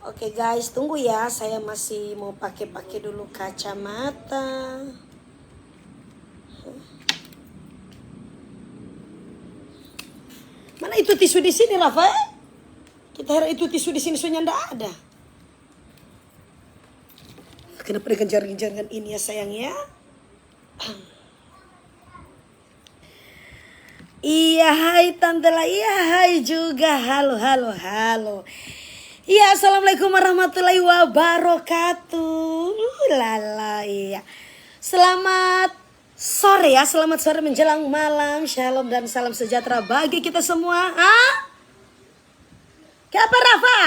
Oke guys, tunggu ya. Saya masih mau pakai dulu kacamata. Mana itu tisu di sini, Rafa? Kita heran itu tisu di sini soalnya ndak ada. Kenapa dengan jaring-jaringan ini ya sayang ya? Iya hai Tante La, iya hai juga. Halo. Iya, assalamualaikum warahmatullahi wabarakatuh. Lala, iya. Selamat sore ya, selamat sore menjelang malam. Shalom dan salam sejahtera bagi kita semua. Siapa Rafa?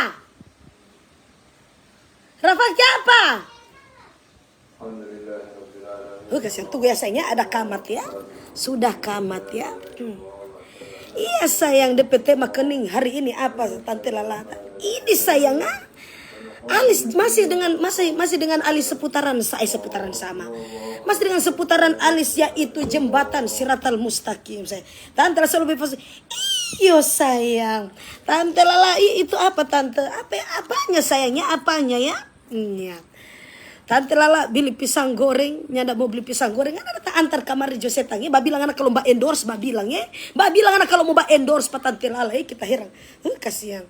Rafa siapa? Kasihan tunggu ya sayangnya, ada kamat ya. Sudah kamat ya. Iya sayang, DPT makening hari ini apa Tante Lala? Ini sayang alis masih dengan alis seputaran sama. Masih dengan seputaran alis yaitu jembatan Siratal Mustaqim saya. Tante Lala selalu berpikir, iyo sayang. Tante Lala itu apa Tante? Apanya sayangnya? Apanya ya? Iya. Tante Lala beli pisang goreng, nyanda mau beli pisang goreng, ada antar kamar di Josetangi. Mbak bilang anak kalau mbak endorse, mbak bilang anak kalau mau mbak endorse pak Tante Lala, kita heran, kasihan.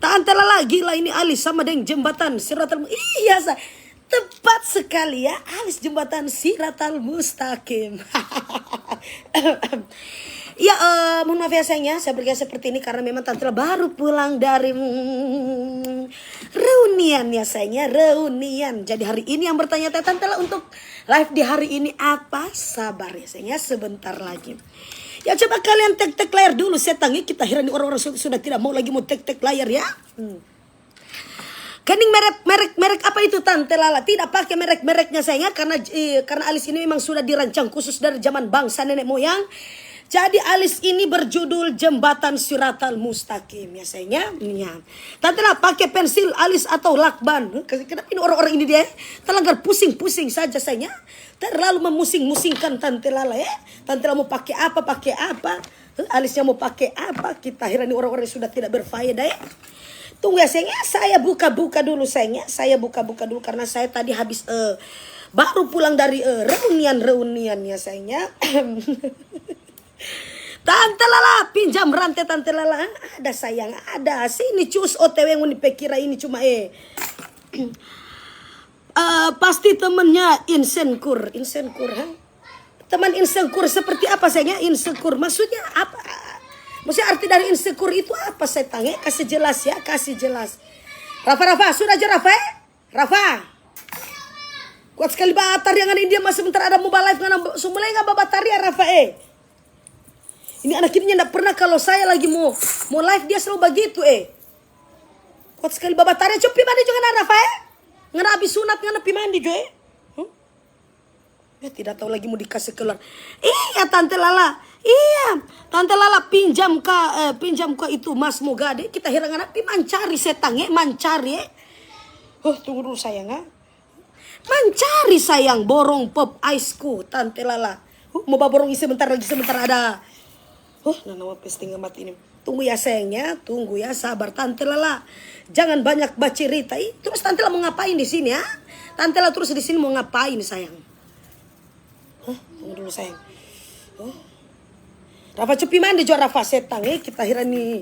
Tante Lala gila ini alis sama dengan jembatan Siratal. Iya tepat sekali ya, alis jembatan Siratal Mustaqim. Ya, mohon maaf ya sayangnya, saya bergaya seperti ini karena memang Tante Lala baru pulang dari reunian ya sayangnya, reunian. Jadi hari ini yang bertanya Tante Lala untuk live di hari ini apa? Sabar ya sayangnya, sebentar lagi. Ya coba kalian tek layar dulu setangi, kita heran orang-orang sudah tidak mau lagi mau tek layar ya. Kening merek apa itu Tante Lala? Tidak pakai merek-mereknya sayangnya karena alis ini memang sudah dirancang khusus dari zaman bangsa nenek moyang. Jadi alis ini berjudul Jembatan Siratal Mustaqim ya sayangnya. Ya. Tante Lala pakai pensil alis atau lakban. Kenapa ini orang-orang ini dia terlanggar pusing-pusing saja sayangnya. Terlalu memusing-musingkan Tante Lala ya. Tante Lala mau pakai apa? Alisnya mau pakai apa? Kita heran orang-orang yang sudah tidak berfaedah ya. Tunggu ya sayangnya, saya buka-buka dulu sayangnya. Saya buka-buka dulu karena saya tadi habis baru pulang dari reunian ya sayangnya. Tante Lala pinjam rantai Tante Lala. Ada sayang, ada. Sini cus OTW yang dipikira ini cuma pasti temennya insenkur ha? Teman insenkur seperti apa sayangnya? Insenkur maksudnya apa? Maksudnya arti dari insenkur itu apa saya tanya? Kasih jelas ya, kasih jelas. Rafa sudah aja Rafa. Kuat sekali batar yang ada dia masih sebentar ada mobile live ngana sumulai enggak batar ya Rafa Ini anak ini enggak pernah kalau saya lagi mau live dia selalu begitu Kuat sekali babatarnya copi mandi juga na Rafa Ngana habis sunat ngana pi mandi jo Ya tidak tahu lagi mau dikasih keluar. Iya Tante Lala. Iya. Tante Lala pinjam ka itu Mas Mogade. Kita heran ngana pi mancari setang mancari tunggu dulu sayang Mancari sayang borong pop iceku Tante Lala. Mau baborong sebentar ada. Nama pesting amat ini. Tunggu ya sayangnya, tunggu ya sabar Tante Lala. Jangan banyak bercerita. Terus Tante Lala mau ngapain di sini ya? Tante Lala terus di sini mau ngapain sayang? Tunggu dulu sayang. Rafa cepi mandi jo Rafa setang kita heran nih.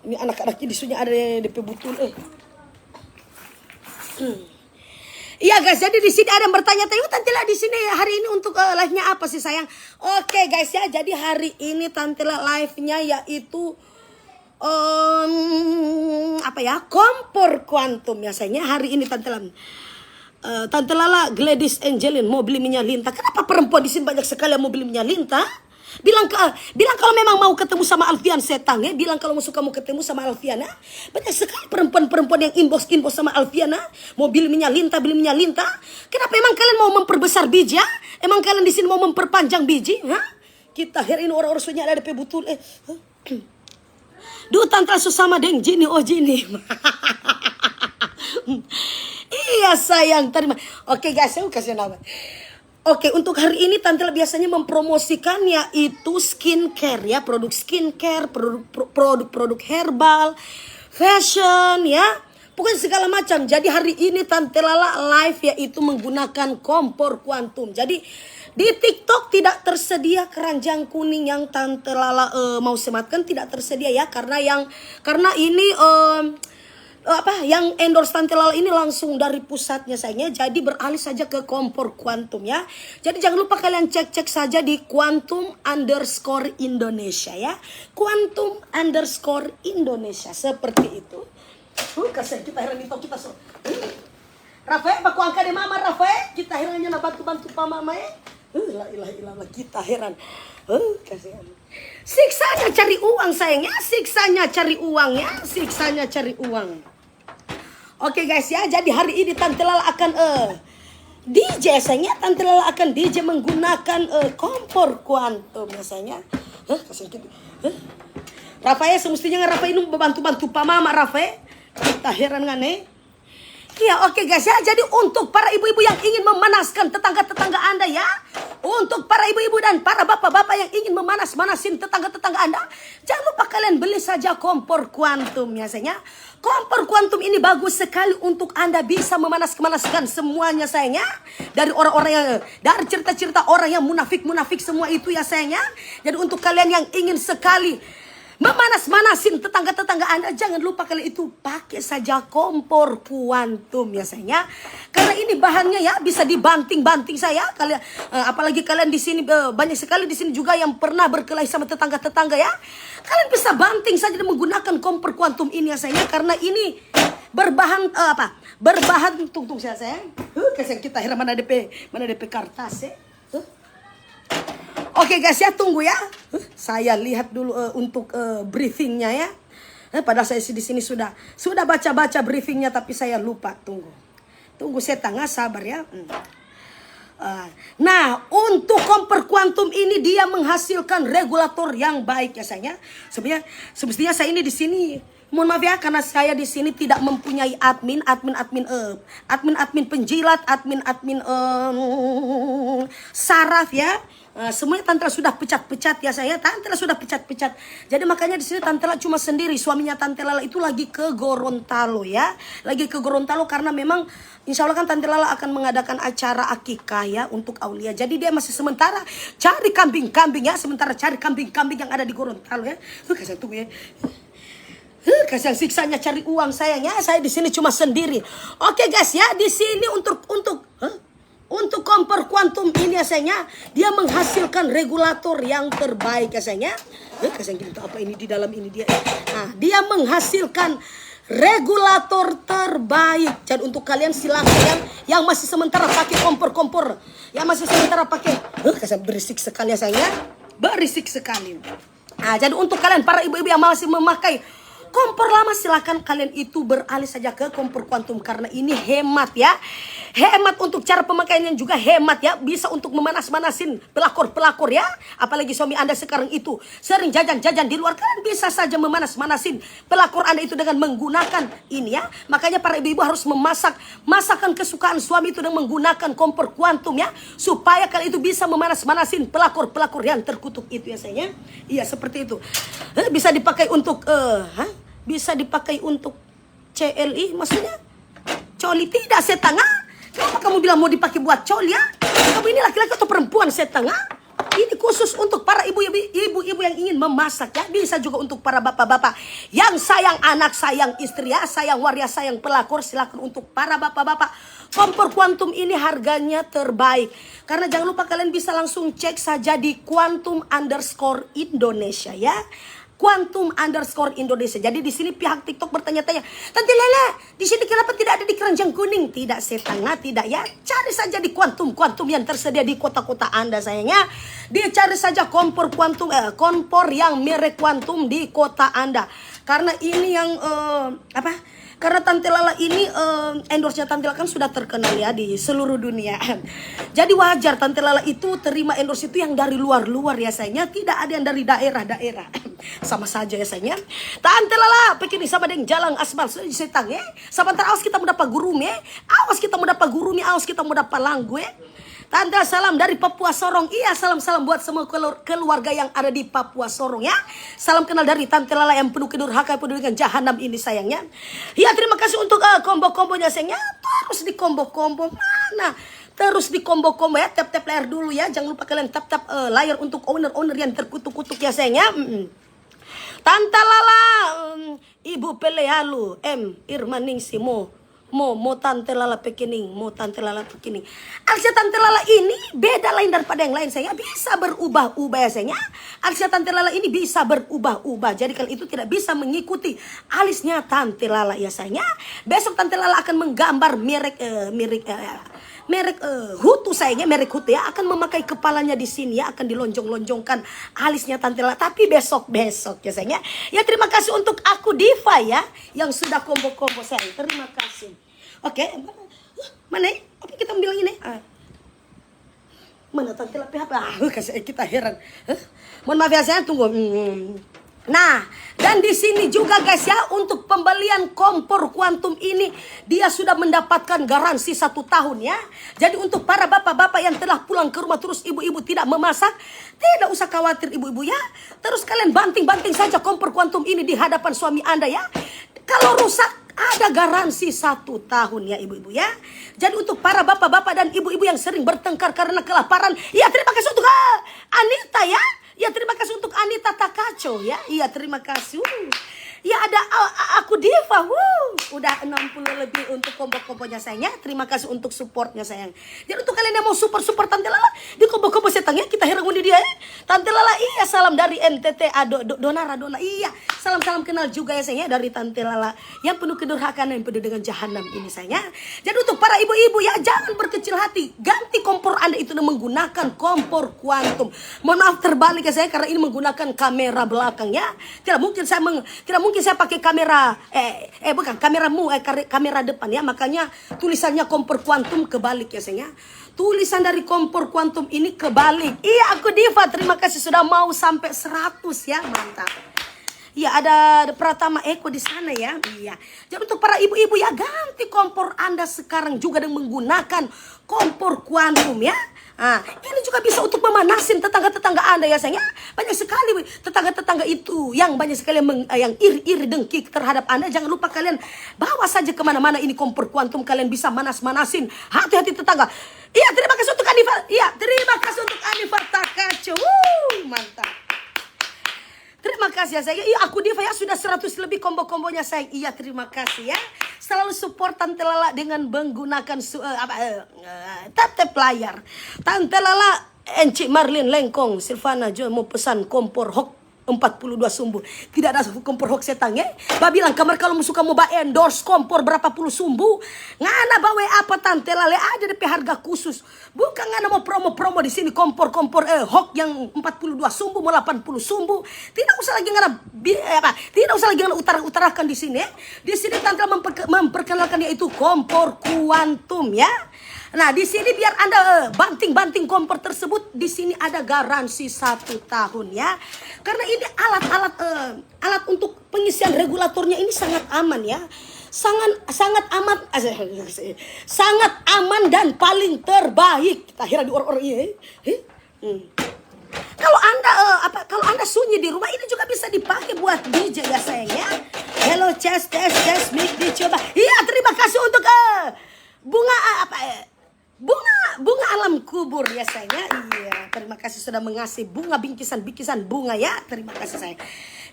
Ini anak-anak ini disunya ada DP butul Iya guys, jadi di sini ada yang bertanya-tanya, Tante Lala di sini hari ini untuk live-nya apa sih sayang? Oke guys ya, jadi hari ini Tante Lala live-nya yaitu kompor kuantum ya sayangnya. Hari ini Tante Lala Gladys Angelin mau beli minyak lintah. Kenapa perempuan di sini banyak sekali yang mau beli minyak lintah? Bilang kalau memang mau ketemu sama Alfian setang bilang kalau mau ketemu sama Alfian Banyak sekali perempuan-perempuan yang inbox sama Alfian mau beli minyak lintah. Kenapa emang kalian mau memperbesar biji Emang kalian di sini mau memperpanjang biji Kita hari ini orang-orang sunya ada DP butul Duh Tante sama deng Jini Jini Iya sayang terima. Oke guys, saya kasih nama. Oke, untuk hari ini Tante biasanya mempromosikan yaitu skincare ya, produk skincare, produk herbal, fashion ya, Pokoknya segala macam. Jadi hari ini Tante Lala live yaitu menggunakan kompor kuantum. Jadi di TikTok tidak tersedia keranjang kuning yang Tante Lala mau sematkan, tidak tersedia ya, karena ini yang endorse Tante Lala ini langsung dari pusatnya sayangnya. Jadi beralih saja ke kompor kuantum ya. Jadi jangan lupa kalian cek saja di Quantum_Indonesia ya. Quantum_Indonesia seperti itu. Kasih kita heran itu kita so. Rafael baku angka de mama Rafael. Kita herannya na bantu pa mama ya. La ilaha illallah kita heran. Kasihan. Siksanya cari uang sayangnya, siksanya cari uang ya, siksanya cari uang. Oke guys ya, jadi hari ini Tante Lala akan DJ sayangnya, Tante Lala akan DJ menggunakan kompor kuantum ya sayangnya. Kasih gitu. Rafael semestinya Rafael ini bantu pa mama Rafael. Kita heran kan Iya oke guys ya, jadi untuk para ibu-ibu yang ingin memanaskan tetangga-tetangga Anda ya, untuk para ibu-ibu dan para bapak-bapak yang ingin memanas-manasin tetangga-tetangga Anda, jangan lupa kalian beli saja kompor kuantum ya sayangnya. Kompor kuantum ini bagus sekali untuk Anda bisa memanaskan semuanya sayangnya. Dari orang-orang yang, dari cerita-cerita orang yang munafik-munafik semua itu ya sayangnya. Jadi untuk kalian yang ingin sekali memanas-manasin tetangga-tetangga Anda, jangan lupa kalian itu pakai saja kompor kuantum ya sayangnya. Karena ini bahannya ya bisa dibanting-banting saya. Kalian apalagi kalian di sini banyak sekali di sini juga yang pernah berkelahi sama tetangga-tetangga ya. Kalian bisa banting saja dengan menggunakan kompor kuantum ini ya sayangnya, karena ini berbahan berbahan tunggu saya sayang. Kasih kita heran mana DP kertas ya. Oke guys ya, tunggu ya. Saya lihat dulu untuk briefingnya ya. Padahal saya di sini sudah baca briefingnya tapi saya lupa. Tunggu saya tengah sabar ya. Nah, untuk kompor kuantum ini dia menghasilkan regulator yang baik ya sayangnya. Semestinya saya ini di sini, mohon maaf ya, karena saya di sini tidak mempunyai admin penjilat, admin saraf ya. Semuanya Tante sudah pecat-pecat ya saya. Tante sudah pecat-pecat. Jadi makanya di sini Tante cuma sendiri. Suaminya Tante Lala itu lagi ke Gorontalo ya. Lagi ke Gorontalo karena memang insya Allah kan Tante Lala akan mengadakan acara akikah ya untuk Aulia. Jadi dia masih sementara cari kambing-kambing ya. Sementara cari kambing-kambing yang ada di Gorontalo ya. Kasih tunggu ya. Kasih siksanya cari uang sayangnya. Saya di sini cuma sendiri. Oke guys ya, di sini untuk kompor kuantum ini ya sayangnya, dia menghasilkan regulator yang terbaik ya sayangnya. Kasih gitu apa ini di dalam ini dia. Nah, dia menghasilkan regulator terbaik. Dan untuk kalian silakan yang masih sementara pakai kompor-kompor, yang masih sementara pakai, kasih berisik sekali ya sayangnya, berisik sekali. Nah, jadi untuk kalian para ibu-ibu yang masih memakai kompor lama, silakan kalian itu beralih saja ke kompor kuantum karena ini hemat ya. Hemat untuk cara pemakaiannya juga hemat ya. Bisa untuk memanas-manasin pelakor-pelakor ya. Apalagi suami Anda sekarang itu sering jajan-jajan di luar, kalian bisa saja memanas-manasin pelakor Anda itu dengan menggunakan ini ya. Makanya para ibu-ibu harus memasak masakan kesukaan suami itu dengan menggunakan kompor kuantum ya. Supaya kalian itu bisa memanas-manasin pelakor-pelakor yang terkutuk itu ya sayangnya. Iya seperti itu. Bisa dipakai untuk bisa dipakai untuk CLI, maksudnya coli tidak setengah. Kenapa kamu bilang mau dipakai buat coli ya? Kamu ini laki-laki atau perempuan setengah? Ini khusus untuk para ibu-ibu yang ingin memasak ya. Bisa juga untuk para bapak-bapak yang sayang anak, sayang istri ya, sayang waria, sayang pelakor. Silakan untuk para bapak-bapak. Kompor kuantum ini harganya terbaik. Karena jangan lupa kalian bisa langsung cek saja di Quantum_Indonesia ya. Quantum_Indonesia. Jadi di sini pihak TikTok bertanya-tanya, Tante Lala, di sini kenapa tidak ada di keranjang kuning? Tidak setengah, tidak ya. Cari saja di kuantum yang tersedia di kota-kota Anda sayangnya. Dia cari saja kompor yang merek kuantum di kota Anda. Karena ini yang karena Tante Lala ini endorse-nya Tante Lala kan sudah terkenal ya di seluruh dunia. Jadi wajar Tante Lala itu terima endorse itu yang dari luar-luar ya sayangnya. Tidak ada yang dari daerah-daerah. Sama saja ya sayangnya. Tante Lala begini sama dengan jalan aspal sudah disetang ya. Sebentar awas kita mau dapat guru me. Awas kita mau dapat guru me, awas kita mau dapat langgu ya. Tante salam dari Papua Sorong. Iya, salam-salam buat semua keluarga yang ada di Papua Sorong ya. Salam kenal dari Tante Lala yang penuh kedurhaka, penuh dengan jahanam ini sayangnya. Ya, terima kasih untuk combo-kombonya sayangnya. Terus di combo-combo mana? Terus di combo-combo ya, tap-tap layar dulu ya. Jangan lupa kalian tap-tap layar untuk owner-owner yang terkutuk-kutuk ya sayangnya. Tante Lala, Ibu Pelealu, Irmaning Simo. Mo Tante Lala Pekining, Alsia Tante Lala ini beda lain daripada yang lain sayangnya, bisa berubah-ubah ya sayangnya. Alsia Tante Lala ini bisa berubah-ubah. Jadi kalian itu tidak bisa mengikuti alisnya Tante Lala ya sayangnya. Besok Tante Lala akan menggambar merek Hutu sayangnya, merek Hutu ya, akan memakai kepalanya di sini ya, akan dilonjong-lonjongkan alisnya Tante Lala, tapi besok ya sayangnya. Ya, terima kasih untuk aku Diva ya yang sudah combo-combo saya. Terima kasih. Oke, mana ya? Apa kita bilang ini? Mana Tante Lala apa? Kita heran. Mohon maaf ya saya tunggu. Nah, dan di sini juga guys ya, untuk pembelian kompor kuantum ini dia sudah mendapatkan garansi 1 tahun ya. Jadi untuk para bapak-bapak yang telah pulang ke rumah terus ibu-ibu tidak memasak, tidak usah khawatir ibu-ibu ya. Terus kalian banting-banting saja kompor kuantum ini di hadapan suami Anda ya. Kalau rusak ada garansi 1 tahun ya ibu-ibu ya. Jadi untuk para bapak-bapak dan ibu-ibu yang sering bertengkar karena kelaparan, ya terima kasih untuk Anita ya. Ya, terima kasih untuk Anita Takaco ya. Iya, terima kasih. Ya, ada aku Diva. Udah 60 lebih untuk combo-kombonya sayangnya. Terima kasih untuk supportnya sayang. Jadi untuk kalian yang mau support Tante Lala di combo-combo setangnya, kita heran di dia ya. Tante Lala, iya, salam dari NTT Donara. Iya, salam-salam kenal juga ya sayangnya dari Tante Lala yang penuh kedurhakaan yang penuh dengan jahanam ini sayangnya. Jadi untuk para ibu-ibu ya, jangan berkecil hati. Ganti kompor Anda itu dengan menggunakan kompor kuantum. Mohon maaf terbalik ya saya, karena ini menggunakan kamera belakang ya. Tidak mungkin saya pakai kamera bukan kamera depan ya. Makanya tulisannya kompor kuantum kebalik ya sayangnya. Tulisan dari kompor kuantum ini kebalik. Iya, aku Diva, terima kasih sudah mau sampai 100 ya, mantap. Ya, ada Pratama Eko di sana ya. Iya. Jadi untuk para ibu-ibu ya, ganti kompor Anda sekarang juga dengan menggunakan kompor kuantum ya. Ini juga bisa untuk memanasin tetangga-tetangga Anda ya sayang. Banyak sekali tetangga-tetangga itu yang banyak sekali yang iri-iri dengki terhadap Anda. Jangan lupa kalian bawa saja kemana-mana ini kompor kuantum, kalian bisa manas-manasin hati-hati tetangga. Iya, terima kasih untuk Anifa. Iya, terima kasih untuk Anifa Takaco. Mantap. Terima kasih ya sayang. Iya, aku Diva ya, sudah 100 lebih combo-kombonya sayang. Iya, terima kasih ya. Selalu support Tante Lala dengan menggunakan tap-tap layar. Tante Lala, Encik Marlin Lengkong, Silvana Jo mau pesan kompor hok 42 sumbu. Tidak ada kompor hok setang ya. Bilang kamar kalau suka mau endorse kompor berapa puluh sumbu. Ngana bawa apa Tante Lala, ada DP harga khusus. Bukan ngana mau promo-promo di sini kompor hok yang 42 sumbu mau 80 sumbu. Tidak usah lagi ngana utarakan di sini ya. Di sini Tante memperkenalkan yaitu kompor kuantum ya. Nah, di sini biar Anda banting-banting kompor tersebut, di sini ada garansi 1 tahun ya. Karena ini alat untuk pengisian regulatornya ini sangat aman ya. Sangat aman dan paling terbaik. Kita heran di orang-orang ini. Kalau Anda sunyi di rumah, ini juga bisa dipakai buat DJ ya sayangnya. Hello, tes mic dicoba. Iya, terima kasih untuk bunga alam kubur ya sayangnya. Iya, terima kasih sudah mengasih bunga bingkisan bunga ya. Terima kasih sayang.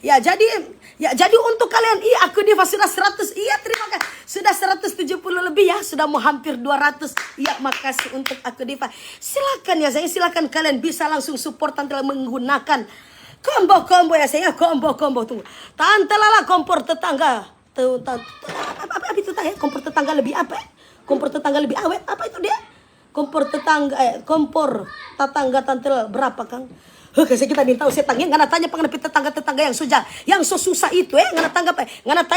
Ya jadi untuk kalian, iya aku Diva sudah 100. Iya, terima kasih. Sudah 170 lebih ya, sudah mau hampir 200. Iya, makasih untuk aku Diva. Silakan ya sayang, silakan kalian bisa langsung support Tante Lala menggunakan combo ya sayang, combo. Tunggu. Tante Lala kompor tetangga. Apa itu teh? Kompor tetangga lebih apa? Kompor tetangga lebih awet. Apa itu dia? Kompor tetangga Tante Lala berapa Kang? Kasi kita tahu setangnya ngana tanya pengenapi tetangga-tetangga yang susah itu ngana tanya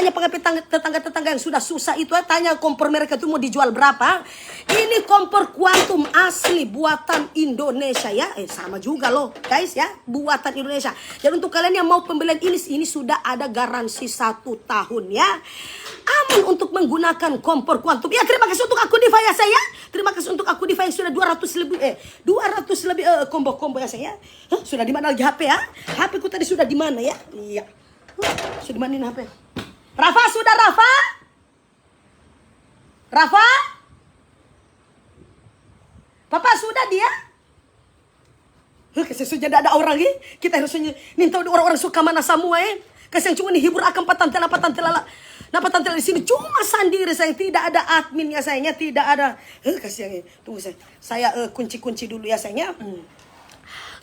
pengenapi tetangga-tetangga yang sudah susah itu tanya kompor mereka itu mau dijual berapa. Ini kompor kuantum asli buatan Indonesia ya. Sama juga loh guys ya, buatan Indonesia. Jadi untuk kalian yang mau pembelian ini sudah ada garansi 1 tahun ya. aman untuk menggunakan kompor kuantum. Ya, terima kasih untuk aku Diva ya saya. Terima kasih untuk aku Diva yang sudah 200 lebih combo-combo ya saya. Sudah di mana lagi HP ya? HP ku tadi sudah di mana ya? Iya. Sudah di mana ini HP? Rafa sudah Rafa? Rafa? Papa sudah dia? Sudah ada orang ya. Kita harusnya minta orang-orang suka mana semua ya. Kasih yang cuma dihibur akan patantela. Nah patantela di sini cuma sendiri saya, tidak ada adminnya sayangnya, tidak ada. Kasih yang tunggu saya kunci dulu ya sayangnya.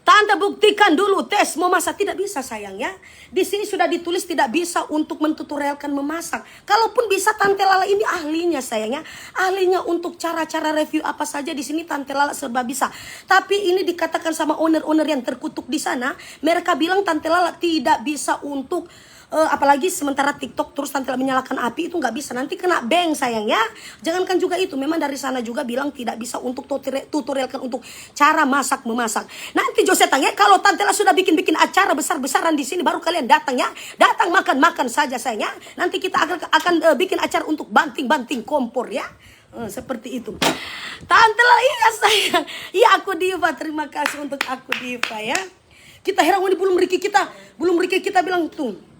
Tante buktikan dulu tes memasak, tidak bisa sayangnya. Di sini sudah ditulis tidak bisa untuk mentutorialkan memasak. Kalaupun bisa Tante Lala ini ahlinya sayangnya. Ahlinya untuk cara-cara review apa saja di sini Tante Lala serba bisa. Tapi ini dikatakan sama owner-owner yang terkutuk di sana, mereka bilang Tante Lala tidak bisa untuk apalagi sementara TikTok terus Tante Lala menyalakan api itu nggak bisa, nanti kena bang sayangnya. Jangankan juga itu, memang dari sana juga bilang tidak bisa untuk tutorialkan untuk cara memasak. Nanti Jose tanya kalau Tante Lala sudah bikin acara besar-besaran di sini baru kalian datang ya, datang makan saja sayangnya. Nanti kita akan bikin acara untuk banting kompor ya. Seperti itu Tante Lala. Iya sayang, iya aku Diva, terima kasih untuk aku Diva ya. Kita heran ini belum Ricky kita bilang tuh.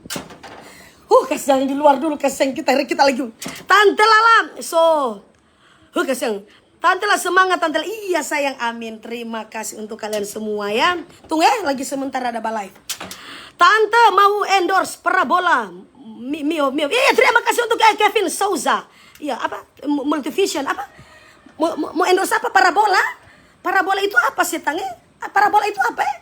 Kasih yang di luar dulu, kasih yang kita lagi. Tante Lala, kasih yang Tante Lala semangat Tante Lala. Iya sayang, amin. Terima kasih untuk kalian semua ya. Tunggu ya, lagi sebentar ada live. Tante mau endorse parabola Mio. Iya terima kasih untuk Kevin Souza. Iya apa Multivision apa? Mau endorse apa parabola? Parabola itu apa sih Tange? Parabola itu apa ya?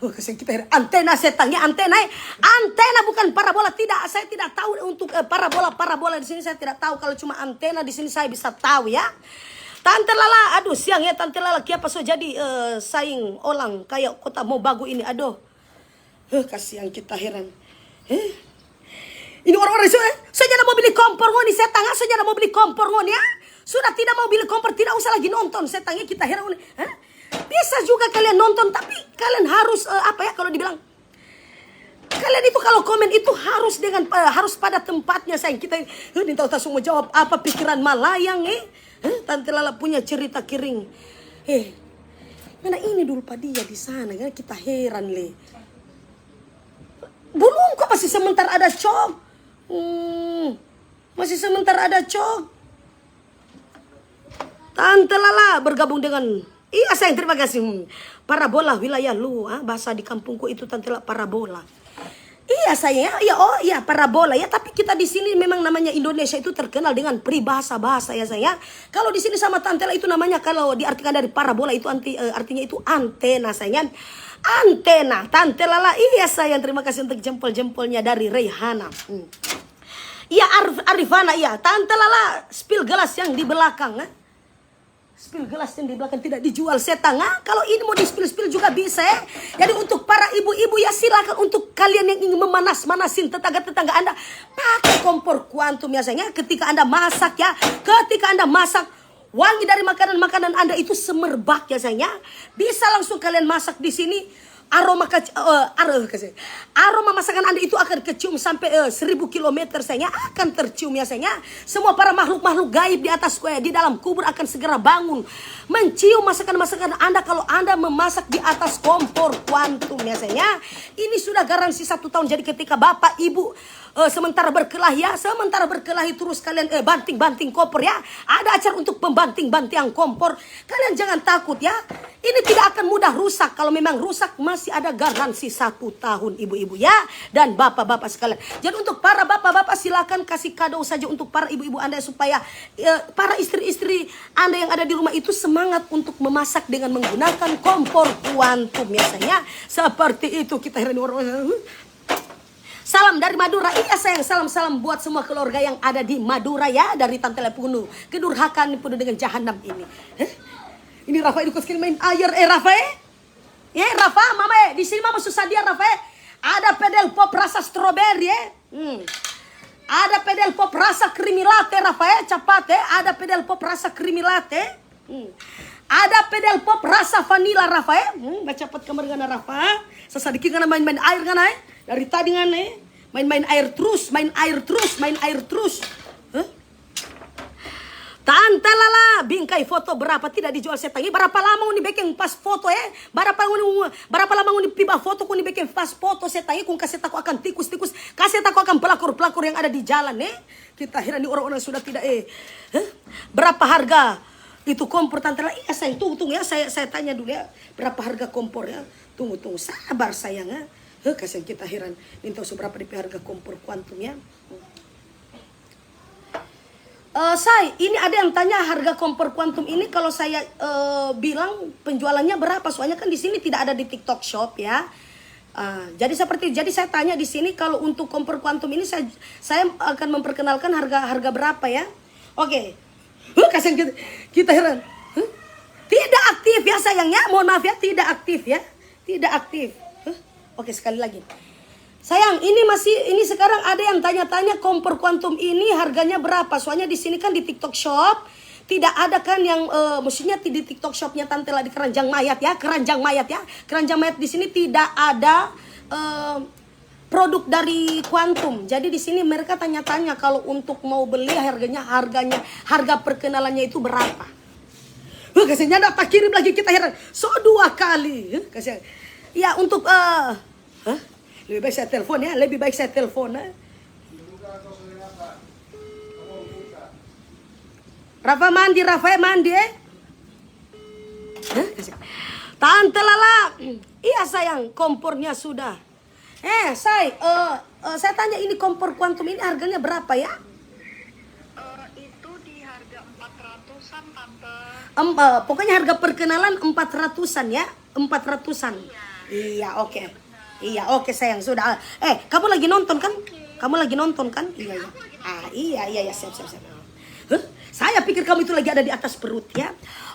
Kita antena setangnya antena bukan parabola. Tidak, saya tidak tahu untuk parabola di sini saya tidak tahu. Kalau cuma antena di sini saya bisa tahu ya. Tante Lala, aduh siang ya Tante Lala kiapa so jadi saing orang kayak kota mau bagu ini, aduh. Kasihan kita heran. Ini orang-orang saja mau beli kompor ngoni setang, saja mau beli kompor ngoni ya. Sudah tidak mau beli kompor, tidak usah lagi nonton setangnya kita heran ngoni. Bisa juga kalian nonton, tapi kalian harus kalau dibilang kalian itu kalau komen itu harus harus pada tempatnya sayang. Kita ini tahu semua jawab apa pikiran malayang Tante Lala punya cerita kiring. Mana ini dulu Pak dia di sana kan kita heran le. Belum kok masih sebentar ada cok. Masih sebentar ada cok. Tante Lala bergabung dengan iya sayang, terima kasih. Parabola wilayah lu, bahasa di kampungku itu Tante Lala parabola. Iya sayang, iya parabola ya. Tapi kita di sini memang namanya Indonesia itu terkenal dengan peribahasa-bahasa ya sayang. Kalau di sini sama Tante Lala itu namanya kalau diartikan dari parabola itu artinya itu antena sayang. Antena Tante Lala. Iya sayang, terima kasih untuk jempol-jempolnya dari Rehana. Iya Arifana, iya Tante Lala spill gelas yang di belakang. Spill gelas yang di belakang tidak dijual setang. Kalau ini mau di spill juga bisa ya. Jadi untuk para ibu-ibu ya silakan untuk kalian yang ingin memanas-manasin tetangga-tetangga Anda pakai kompor kuantum biasanya ketika Anda masak ya. Ketika Anda masak wangi dari makanan-makanan Anda itu semerbak ya sayangnya. Bisa langsung kalian masak di sini. Aroma masakan Anda itu akan kecium sampai 1000 kilometer sayangnya, akan tercium ya sayangnya. Semua para makhluk-makhluk gaib di atas di dalam kubur akan segera bangun mencium masakan-masakan Anda kalau Anda memasak di atas kompor kuantum ya sayangnya. Ini sudah garansi 1 tahun. Jadi ketika Bapak Ibu sementara berkelahi terus kalian banting-banting kompor ya. Ada acara untuk pembanting-banting kompor. Kalian jangan takut ya. Ini tidak akan mudah rusak. Kalau memang rusak masih ada garansi 1 tahun ibu-ibu ya. Dan bapak-bapak sekalian. Jadi untuk para bapak-bapak silakan kasih kado saja untuk para ibu-ibu Anda supaya para istri-istri Anda yang ada di rumah itu semangat untuk memasak dengan menggunakan kompor kuantum biasanya. Seperti itu kita heran orang. Salam dari Madura. Iya sayang, salam-salam buat semua keluarga yang ada di Madura ya. Dari Tante Lala penuh kedurhakan penuh dengan jahanam ini. Ini Rafa itu kesini main air Rafa ya Rafa mama di sini mama susah dia Rafa ada pedal pop rasa strawberry ada pedal pop rasa creamy latte Rafa cepat ada pedal pop rasa creamy latte ada pedal pop rasa vanilla Rafa baca cepat kamar gana Rafa sesadiki gana main air gana dari tadi gana Main-main air terus, main air terus, main air terus. Huh? Tante lala, bingkai foto berapa tidak dijual setangi? Berapa lama uni bikin pas foto ya? Berapa lama uni piba foto kuni bikin pas foto setangi? Kung kasih tahu akan tikus-tikus, kasih tahu akan pelakor-pelakor yang ada di jalan Kita heran nih orang-orang sudah tidak Berapa harga itu kompor tante lala? Iya sayang, tunggu ya, saya tanya dulu ya. Berapa harga kompor ya? Tunggu, sabar sayang ya. Kasihan kita heran, minta seberapa DP harga kompor kuantum ya. Ini ada yang tanya harga kompor kuantum ini kalau saya bilang penjualannya berapa? Soalnya kan di sini tidak ada di TikTok Shop ya. Jadi saya tanya di sini kalau untuk kompor kuantum ini saya akan memperkenalkan harga berapa ya? Oke. Kasihan kita heran. Tidak aktif ya sayangnya. Mohon maaf ya, tidak aktif ya. Tidak aktif. Oke, sekali lagi. Sayang, ini sekarang ada yang tanya-tanya kompor kuantum ini harganya berapa? Soalnya di sini kan di TikTok Shop tidak ada kan yang maksudnya di TikTok Shopnya Tante lah di keranjang mayat ya, keranjang mayat di sini tidak ada produk dari kuantum. Jadi di sini mereka tanya-tanya kalau untuk mau beli harga perkenalannya itu berapa? Kasihannya dapat kirim lagi kita heran. 2 kali. Kasihan. Ya untuk lebih baik saya telepon ya, lebih baik saya telepon Rafa mandi Tante lala. Iya sayang, kompornya sudah. Saya tanya ini kompor kuantum ini harganya berapa ya? Itu di harga 400-an tante. Pokoknya harga perkenalan 400-an ya, 400-an. Iya, oke. Iya, oke sayang, sudah. Kamu lagi nonton kan? Kamu lagi nonton kan? Iya. Siap. Saya pikir kamu itu lagi ada di atas perut ya.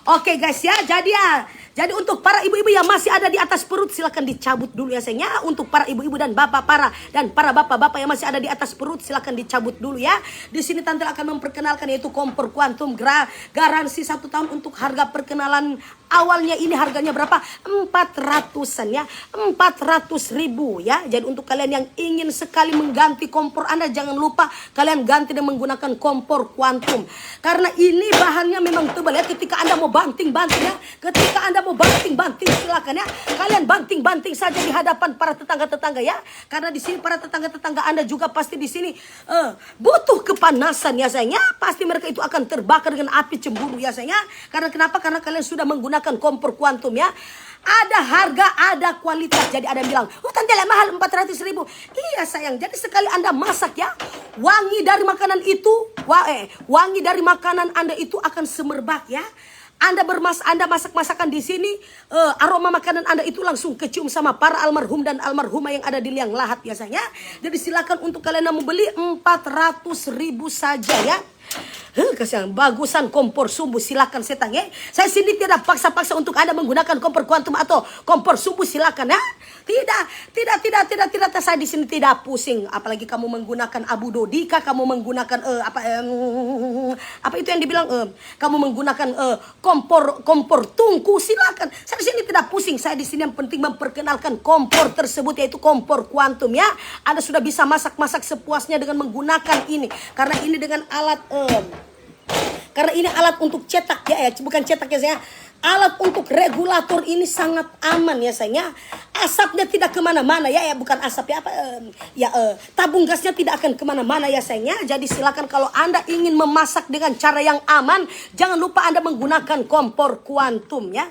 Oke guys ya, jadi untuk para ibu-ibu yang masih ada di atas perut silakan dicabut dulu ya sayang ya. Untuk para ibu-ibu dan para bapak-bapak yang masih ada di atas perut silakan dicabut dulu ya. Di sini Tante akan memperkenalkan yaitu kompor kuantum garansi 1 tahun untuk harga perkenalan awalnya ini harganya berapa? 400-an ya. 400.000 ya. Jadi untuk kalian yang ingin sekali mengganti kompor Anda jangan lupa kalian ganti dengan menggunakan kompor kuantum. Karena ini bahannya memang tebal ya. Ketika Anda mau banting-banting ya. Ketika Anda mau banting-banting silakan ya. Kalian banting-banting saja di hadapan para tetangga-tetangga ya. Karena di sini para tetangga-tetangga Anda juga pasti di sini butuh kepanasan ya sayangnya. Pasti mereka itu akan terbakar dengan api cemburu ya sayangnya. Karena kenapa? Karena kalian sudah menggunakan kompor kuantum ya. Ada harga, ada kualitas. Jadi ada yang bilang, Tante lah mahal 400.000. Iya sayang, jadi sekali Anda masak ya, wangi dari makanan itu, wangi dari makanan Anda itu akan semerbak ya. Anda masak masakan di sini, aroma makanan Anda itu langsung kecium sama para almarhum dan almarhumah yang ada di liang lahat biasanya. Jadi silakan untuk kalian yang mau beli 400.000 saja ya. Kasihan bagusan kompor sumbu silakan setang ya. Saya sini tidak paksa-paksa untuk Anda menggunakan kompor kuantum atau kompor sumbu silakan ya. Tidak. Saya di sini tidak pusing. Apalagi kamu menggunakan abu dodika, kamu menggunakan apa itu yang dibilang kamu menggunakan kompor tungku silakan. Saya di sini tidak pusing. Saya di sini yang penting memperkenalkan kompor tersebut yaitu kompor kuantum ya. Anda sudah bisa masak-masak sepuasnya dengan menggunakan ini. Karena ini dengan alat karena ini alat untuk cetak ya, bukan cetak ya saya. Alat untuk regulator ini sangat aman ya sayangnya. Asapnya tidak kemana-mana ya, bukan asap ya tabung gasnya tidak akan kemana-mana ya sayangnya. Jadi silakan kalau Anda ingin memasak dengan cara yang aman, jangan lupa Anda menggunakan kompor kuantum ya.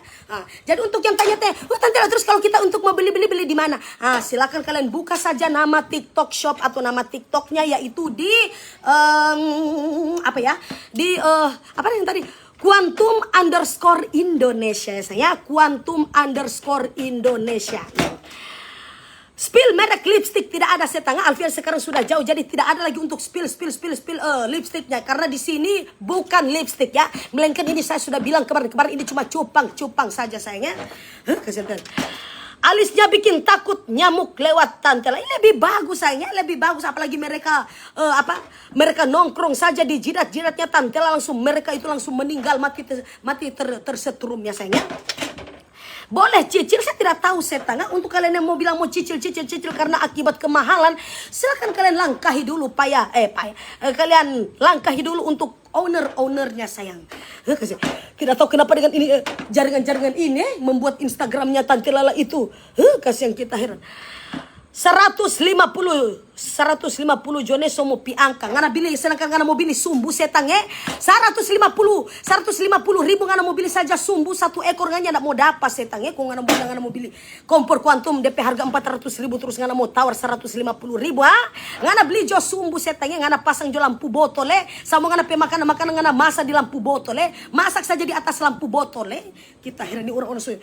Jadi untuk yang tanya-tanya, Tante terus kalau kita untuk mau beli di mana? Silakan kalian buka saja nama TikTok Shop atau nama TikToknya yaitu di apa yang tadi? Quantum_Indonesia saya. Quantum_Indonesia. Spill merek lipstick tidak ada setengah. Alfian sekarang sudah jauh jadi tidak ada lagi untuk spill lipsticknya karena di sini bukan lipstick ya. Melainkan ini saya sudah bilang kemarin ini cuma cupang saja sayangnya. Kasihan. Alisnya bikin takut nyamuk lewat Tante lah. Ini lebih bagus sayangnya, lebih bagus apalagi mereka mereka nongkrong saja di jidat-jidatnya Tante lah langsung mereka itu langsung meninggal mati tersetrum ya sayangnya. Boleh cicil, saya tidak tahu setengah. Untuk kalian yang mau bilang mau cicil karena akibat kemahalan, silakan kalian langkahi dulu kalian langkahi dulu untuk ownernya sayang. Tidak tahu kenapa dengan ini jaringan ini membuat Instagramnya Tante Lala itu kasihan, kita heran. 150 jone somo pi angka ngana bili senangkan ngana mau bili sumbu setange 150 ribu ngana mau bili saja sumbu 1 ekor ngana mau dapat setange kung ngana mau bili kompor kuantum DP harga 400 ribu terus ngana mau tawar 150 ribu ngana beli jo sumbu setange ngana pasang jo lampu botole sama ngana pe makanan ngana masak di lampu botole, masak saja di atas lampu botole. Kita heran ini orang-orang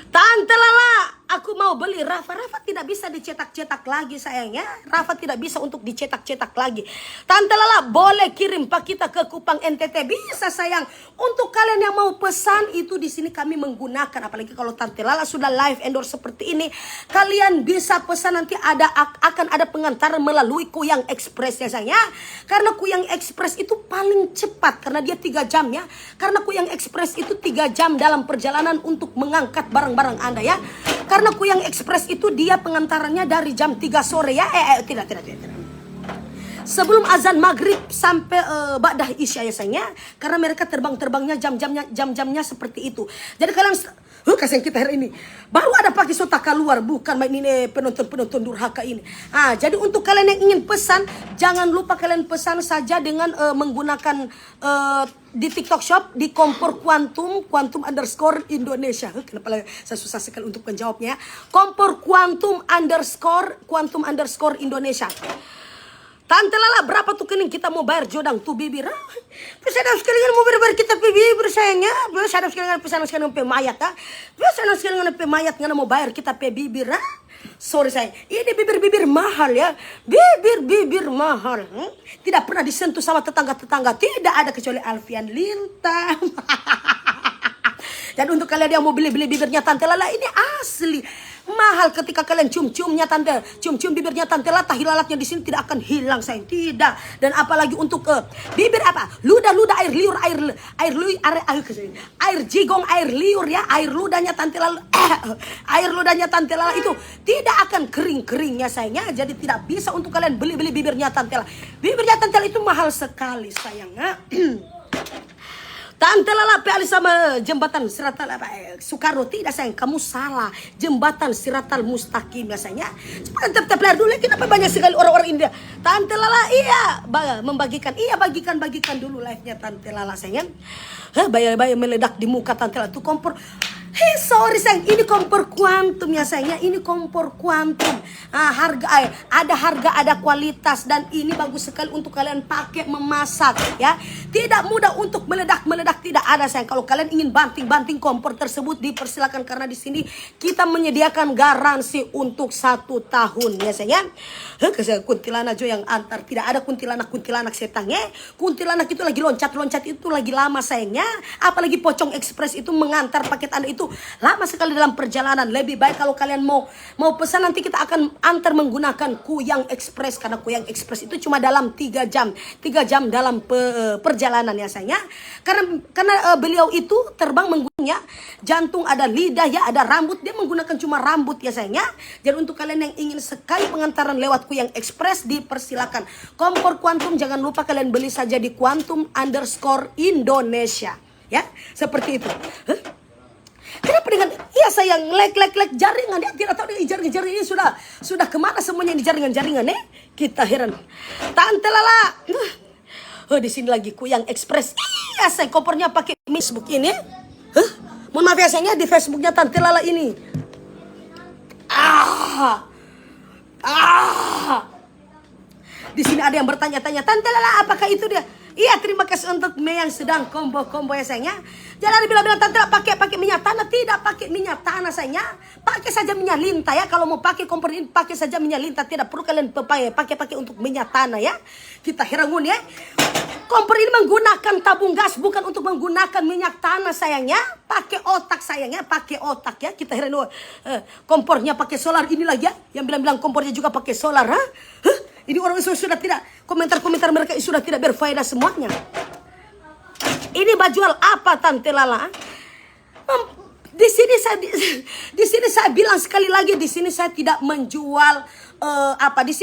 Tante Lala, aku mau beli Rafa tidak bisa dicetak-cetak lagi sayangnya. Rafa tidak bisa untuk dicetak-cetak lagi. Tante Lala boleh kirim pak kita ke Kupang NTT, bisa sayang. Untuk kalian yang mau pesan itu di sini kami menggunakan, apalagi kalau Tante Lala sudah live endorse seperti ini, kalian bisa pesan nanti akan ada pengantaran melalui Kuyang Express ya sayang ya. Karena Kuyang Express itu paling cepat karena dia 3 jam ya. Karena Kuyang Express itu 3 jam dalam perjalanan untuk mengangkat barang-barang Anda ya. Karena Kuyang Express itu dia pengantarannya dari jam 3 sore ya. Tidak. Sebelum azan maghrib sampai ba'dah isya ya sayangnya. Karena mereka terbangnya jam-jamnya seperti itu. Jadi kalian kasihan kita hari ini baru ada pakai sotaka luar, bukan main ini penonton durhaka ini. Jadi untuk kalian yang ingin pesan, jangan lupa kalian pesan saja dengan menggunakan di TikTok Shop di kompor Quantum _Indonesia. Kenapa saya susah sekali untuk menjawabnya? Kompor Quantum _ Indonesia. Tante Lala, berapa tuh kening kita mau bayar jodang tuh bibir? Pesan sekali mau bayar kita bibir sayangnya. Pesan sekali pe mayat Pesan sekali pe mayat ngana mau bayar kita pe bibir Sorry sayang, ini bibir mahal ya. Bibir mahal. Tidak pernah disentuh sama tetangga-tetangga. Tidak ada kecuali Alfian Linta. Dan untuk kalian yang mau beli bibirnya Tante Lala, ini asli mahal. Ketika kalian cium bibirnya Tante Lala, tahi lalatnya di sini tidak akan hilang sayang, tidak. Dan apalagi untuk bibir ludah air liur, air jigong, air liur ya, air ludahnya Tante Lala itu tidak akan kering-keringnya sayangnya. Jadi tidak bisa untuk kalian beli bibirnya Tante Lala. Bibirnya Tante Lala itu mahal sekali sayangnya. Tante Lala pe sama jembatan Siratal Soekarno, tidak sayang, kamu salah. Jembatan Siratal Mustaqim biasanya. Cepat lihat dulu, kenapa banyak sekali orang-orang India. Tante Lala bagikan dulu live-nya Tante Lala sayang. Bayar meledak di muka Tante Lala tuh kompor. Sorry sayang, ini kompor kuantum ya sayangnya. Ini kompor kuantum. Harga ada kualitas dan ini bagus sekali untuk kalian pakai memasak ya. Tidak mudah untuk meledak tidak ada sayang. Kalau kalian ingin banting kompor tersebut dipersilakan karena di sini kita menyediakan garansi untuk 1 tahun ya sayang. Kuntilanak jo yang antar, tidak ada kuntilanak setangnya. Kuntilanak itu lagi loncat itu lagi lama sayangnya. Apalagi Pocong Express itu mengantar paket Anda itu lama sekali dalam perjalanan. Lebih baik kalau kalian mau pesan, nanti kita akan antar menggunakan Kuyang Express karena Kuyang Express itu cuma dalam 3 jam dalam perjalanan ya sayangnya. Karena beliau itu terbang menggunakannya jantung, ada lidah ya, ada rambut, dia menggunakan cuma rambut ya sayangnya. Jadi untuk kalian yang ingin sekali pengantaran lewat Kuyang Express dipersilakan. Kompor Quantum jangan lupa kalian beli saja di Quantum _ Indonesia ya, seperti itu. Kenapa dengan sayang like jaringan ya, tidak tahu jaringan ini sudah kemana semuanya di jaringan kita heran. Tante Lala di sini lagi Kuyang Express. Saya kompornya pakai Facebook ini. Mohon maaf ya sayangnya, di Facebooknya Tante Lala ini. Di sini ada yang bertanya-tanya, Tante Lala apakah itu dia? Iya, terima kasih untuk yang sedang combo ya sayangnya. Jangan bilang Tante pakai minyak tanah, tidak pakai minyak tanah sayangnya. Pakai saja minyak lintah ya. Kalau mau pakai kompor ini pakai saja minyak lintah, tidak perlu kalian pakai untuk minyak tanah ya. Kita herangun ya. Kompor ini menggunakan tabung gas, bukan untuk menggunakan minyak tanah sayangnya. Pakai otak sayangnya, pakai otak ya. Kita heran kompornya pakai solar ini lagi ya. Yang bilang kompornya juga pakai solar Ini orang sudah tidak, komentar-komentar mereka sudah tidak berfaedah semuanya. Ini baju apa Tante Lala? Di sini di sini saya bilang sekali lagi, di sini saya tidak menjual di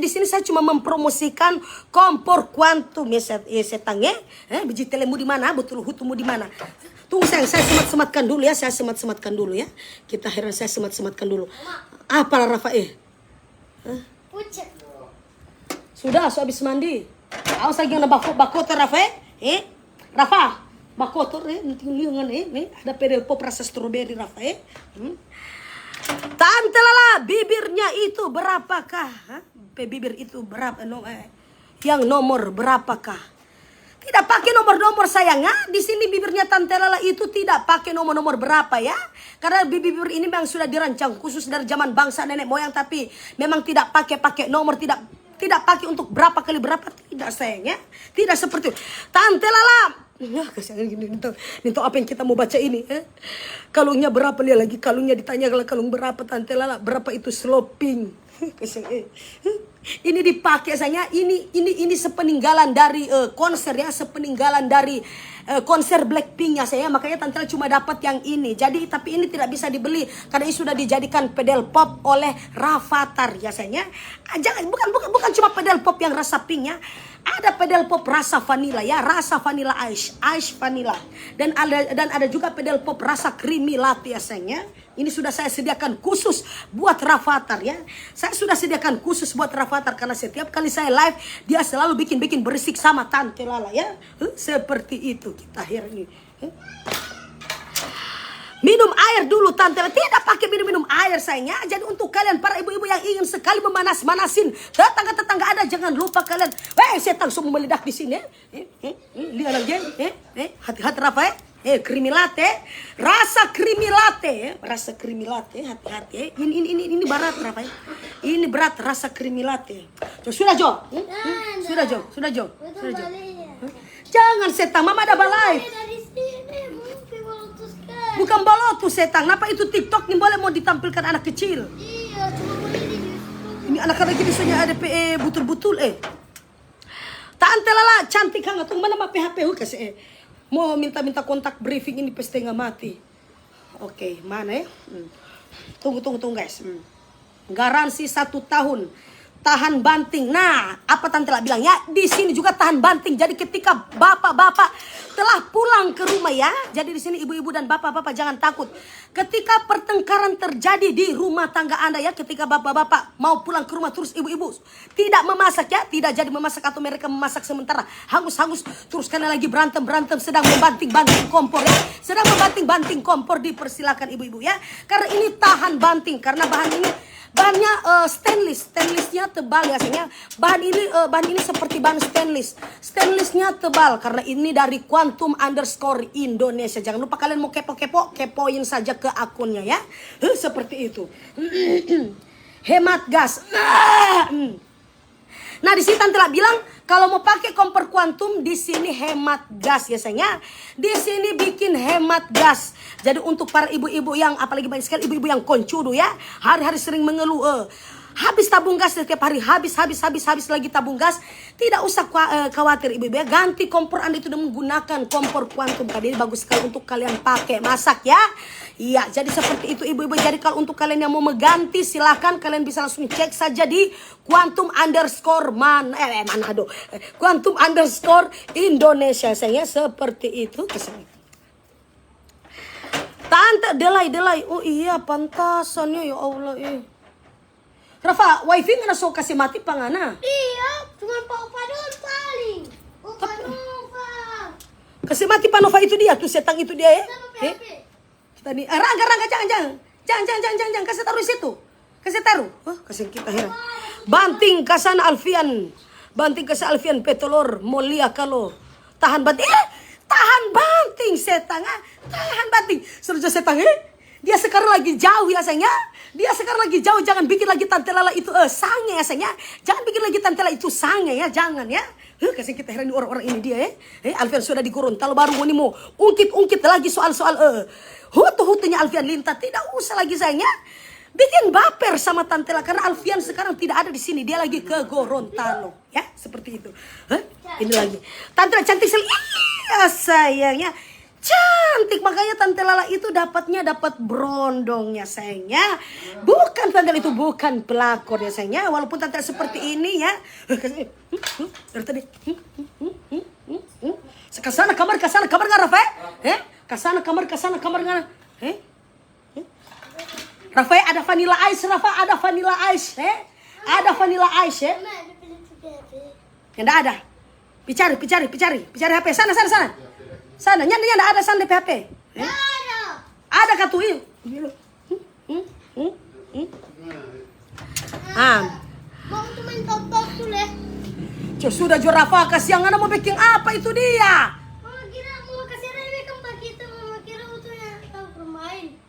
sini saya cuma mempromosikan kompor kuantum ya setang ya. Biji telemu di mana, betul hutumu di mana. Tunggu saya semat-sematkan dulu ya, saya semat-sematkan dulu ya. Kita heran saya semat-sematkan dulu. Apa Rafa Pucet. Sudah, habis mandi. Awas lagi yang bakotor Rafa Rafa, bakotor nanti liungan ada pedal pop rasa strawberry Rafa Tante Lala, bibirnya itu berapakah? Bibir itu berapa? Yang nomor berapakah? Tidak pakai nomor-nomor sayangnya. Di sini bibirnya Tante Lala itu tidak pakai nomor-nomor berapa ya. Karena bibir ini memang sudah dirancang khusus dari zaman bangsa nenek moyang, tapi memang tidak pakai nomor, tidak pakai untuk berapa kali berapa, tidak sayangnya. Tidak seperti itu. Tante Lala, kasihan gini nih apa yang kita mau baca ini kalungnya berapa, dia lagi kalungnya ditanya kalau kalung berapa Tante Lala, berapa itu sloping. Ini dipakai sayangnya, ini sepeninggalan dari konser ya, sepeninggalan dari konser Blackpink ya saya, makanya Tante Lala cuma dapat yang ini. Jadi tapi ini tidak bisa dibeli karena ini sudah dijadikan pedal pop oleh Rafathar ya sayangnya. Jangan, bukan cuma pedal pop yang rasa pink ya. Ada pedal pop rasa vanilla ya, rasa vanilla ice vanilla. Dan ada juga pedal pop rasa creamy latte ya sayangnya. Ini sudah saya sediakan khusus buat Rafathar ya. Saya sudah sediakan khusus buat Rafathar karena setiap kali saya live dia selalu bikin berisik sama Tante Lala ya. Seperti itu kita akhirnya. Minum air dulu Tante Lala. Tidak pakai minum air sayangnya. Jadi untuk kalian para ibu-ibu yang ingin sekali memanas-manasin tetangga-tetangga ada, jangan lupa kalian. Setan semua meledak di sini. Lihat lagi. Hati-hati Rafa creamy latte. Rasa creamy latte. Rasa creamy latte. Hati-hati. Ini berat Rafa. Ini berat rasa creamy latte. Sudah Jo. Sudah Jo. Jangan setan, mama ada balai. Bukan balotus setan. Kenapa itu TikTok ini boleh mau ditampilkan anak kecil? Iya, cuma ini. Ini anak-anak ini soalnya ada betul-betul Tante Lala cantik hangat. Tunggu mana mah PHP kasih mau minta kontak briefing ini setengah mati. Oke, mana ya? Tunggu guys. Garansi 1 tahun. Tahan banting. Nah, apa Tante Lala bilang ya? Di sini juga tahan banting. Jadi ketika bapak-bapak telah pulang ke rumah ya. Jadi di sini ibu-ibu dan bapak-bapak jangan takut. Ketika pertengkaran terjadi di rumah tangga Anda ya, ketika bapak-bapak mau pulang ke rumah terus ibu-ibu tidak memasak ya, tidak jadi memasak atau mereka memasak sementara hangus-hangus terus karena lagi berantem sedang membanting-banting kompor ya. Sedang membanting-banting kompor, dipersilakan ibu-ibu ya. Karena ini tahan banting karena bahannya stainlessnya tebal ya sayangnya. Bahan ini seperti bahan stainlessnya tebal karena ini dari Quantum_Indonesia. Jangan lupa kalian mau kepoin saja ke akunnya ya. Seperti itu. Hemat gas. Nah di sini Tante Lala bilang kalau mau pakai kompor kuantum di sini hemat gas ya sayangnya. Di sini bikin hemat gas. Jadi untuk para ibu-ibu yang apalagi banyak sekali ibu-ibu yang koncudo ya, hari-hari sering mengeluh habis tabung gas setiap hari, habis lagi tabung gas. Tidak usah khawatir ibu-ibu ya. Ganti kompor Anda itu dengan menggunakan kompor kuantum. Tadi bagus sekali untuk kalian pakai masak ya. Iya, jadi seperti itu ibu-ibu. Jadi kalau untuk kalian yang mau mengganti silakan kalian bisa langsung cek saja di Quantum_Indonesia saya seperti itu. Tante delay. Oh iya pantasannya ya Allah Rafa, wifi nggak so kasih mati pangana? Iya, cuma Pak doang paling. Pak Nova. Kasih mati Pak Nova itu dia tuh setang itu dia ya. Kita nih, Rangga jangan kasih taruh di situ. Kasih taruh. Kasih kita heran. Banting kasan Alfian petolor molia kalau tahan banting. Tahan banting setang tahan banting. Serja setang dia sekarang lagi jauh ya sayangnya. Dia sekarang lagi jauh, jangan bikin lagi Tante Lala itu sange ya sayangnya. Jangan bikin lagi Tante Lala itu sange ya, jangan ya. Kasih kita heran orang-orang ini dia Alfian sudah di Gorontalo baru ini mau ungkit lagi soal-soal hutu-hutunya Alfian Linta. Tidak usah lagi sayangnya. Bikin baper sama Tante Lala karena Alfian sekarang tidak ada di sini, dia lagi ke Gorontalo ya, seperti itu. Ini lagi Tante Lala cantik sekali ya sayangnya. Cantik, makanya Tante Lala itu dapat berondongnya sayangnya. Bukan Tante itu bukan pelakor ya sayangnya. Walaupun Tante seperti ini ya. Dari tadi. Kesana kamar nggak Rafa? Kesana kamar nggak? Rafa ada vanilla ice Rafa, ada vanilla ice. Ada vanilla ice ya. Nggak ada. Picari HP. Sana, nyanda ada sana di HP. Ada katu ini. Mau tuh main top tuh Sudah Rafa, kasihan mau bikin apa itu dia? Mama kira mau kasih remeh kembali kita, mama kira utuhnya tahu bermain.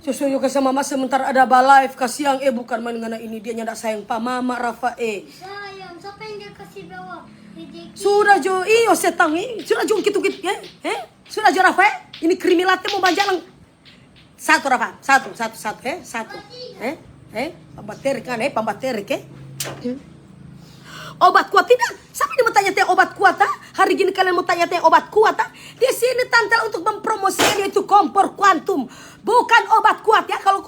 Susu kasih mama sebentar ada live, kasihan bukan main dengan ini dia nyandak sayang pa mama Rafa Sayang, siapa yang dia kasih bawa? Rezeki. Sudah Jo, iyo setang sudah Jo gitu ya. Sudah Jo Rafa, ini krimi latte mau banjalang. Satu Rafa, satu. Pambaterik kan pambaterik Obat kuat tidak? Siapa yang mau tanya tentang obat kuat? Hari gini kalian mau tanya tentang obat kuat? Di sini Tante untuk mempromosikan itu kompor kuantum, bukan obat kuat ya. Kalau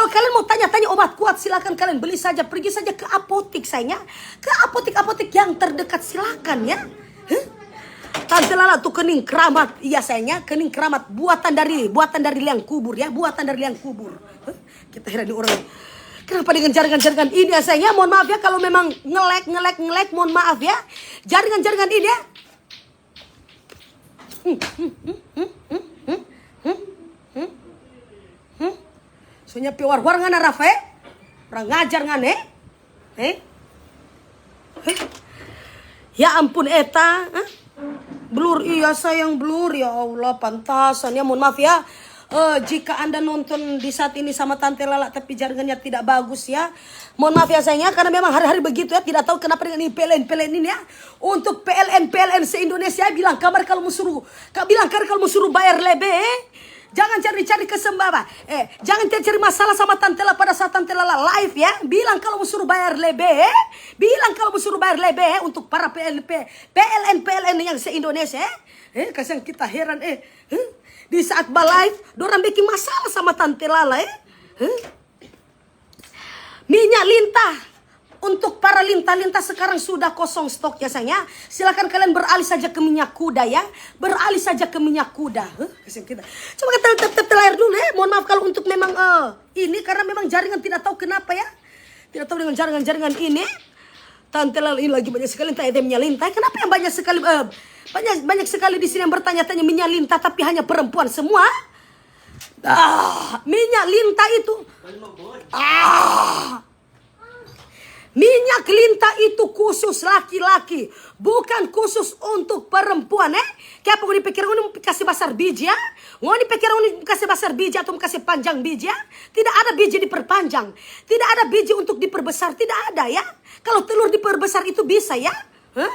kalian mau tanya-tanya obat kuat, silakan kalian beli saja, pergi saja ke apotik sayangnya, ke apotik yang terdekat silakan ya. Tante Lala tuh kening keramat, iya sayangnya, kening keramat buatan dari liang kubur ya, buatan dari liang kubur. Kita heran di orang. Kenapa dengan jaringan-jaringan ini ya sayangnya? Mohon maaf ya kalau memang ngelek, mohon maaf ya. Jaringan-jaringan ini ya. Soalnya piwar-war ngana Rafa orang ngajar ngane. Ya ampun eta. Blur iya sayang blur ya Allah pantasan ya mohon maaf ya. Jika Anda nonton di saat ini sama Tante Lala tapi jaringannya tidak bagus ya, mohon maaf ya sayangnya karena memang hari-hari begitu ya, tidak tahu kenapa dengan ini PLN ini ya. Untuk PLN se-Indonesia bilang kabar kalau mau suruh bayar lebih jangan cari-cari kesembaba. Jangan cari masalah sama Tante Lala pada saat Tante Lala live ya. Bilang kalau mau suruh bayar lebih, untuk para PLN yang se-Indonesia. Kasihan kita heran di saat live, dorang bikin masalah sama Tante Lala Minyak lintah untuk para lintah sekarang sudah kosong stok ya sayangnya. Silakan kalian beralih saja ke minyak kuda ya. Kasihan kita. Coba kita layar dulu ya. Mohon maaf kalau untuk memang ini karena memang jaringan tidak tahu kenapa ya. Tidak tahu dengan jaringan ini. Tante Lala ini lagi banyak sekali tanya minyak lintah. Kenapa yang banyak sekali di sini yang bertanya-tanya minyak lintah tapi hanya perempuan semua? Minyak lintah itu. Minyak lintah itu khusus laki-laki, bukan khusus untuk perempuan Kayak apa dipikir ini kasih besar biji ya? Dipikir ini kasih besar biji atau kasih panjang biji ya? Tidak ada biji diperpanjang, tidak ada biji untuk diperbesar, tidak ada ya. Kalau telur diperbesar itu bisa ya?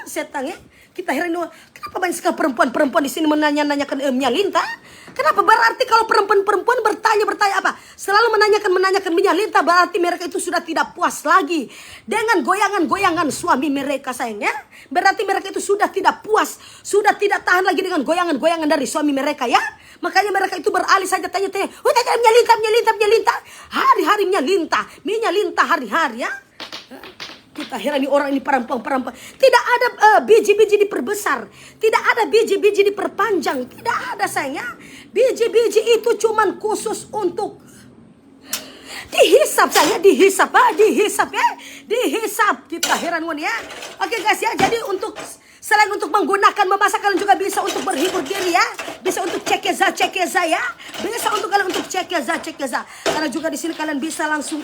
Setang ya? Kita heran kenapa banyak sekali perempuan di sini menanyakan minyak lintah? Kenapa berarti kalau perempuan bertanya apa? Selalu menanyakan minyak lintah berarti mereka itu sudah tidak puas lagi dengan goyangan suami mereka sayangnya. Berarti mereka itu sudah tidak puas, sudah tidak tahan lagi dengan goyangan dari suami mereka ya. Makanya mereka itu beralih saja tanya-tanya, minyak lintah, hari-hari minyak lintah hari-hari ya. Kita heran orang ini perempuan. Tidak ada biji-biji diperbesar, tidak ada biji-biji diperpanjang, tidak ada sayangnya. Biji-biji itu cuman khusus untuk dihisap saya, dihisap kita heran ya. Oke guys ya, jadi selain untuk menggunakan memasak, kalian juga bisa untuk berhibur diri ya, bisa untuk cekeza ya, bisa untuk kalian untuk cekeza karena juga di sini kalian bisa langsung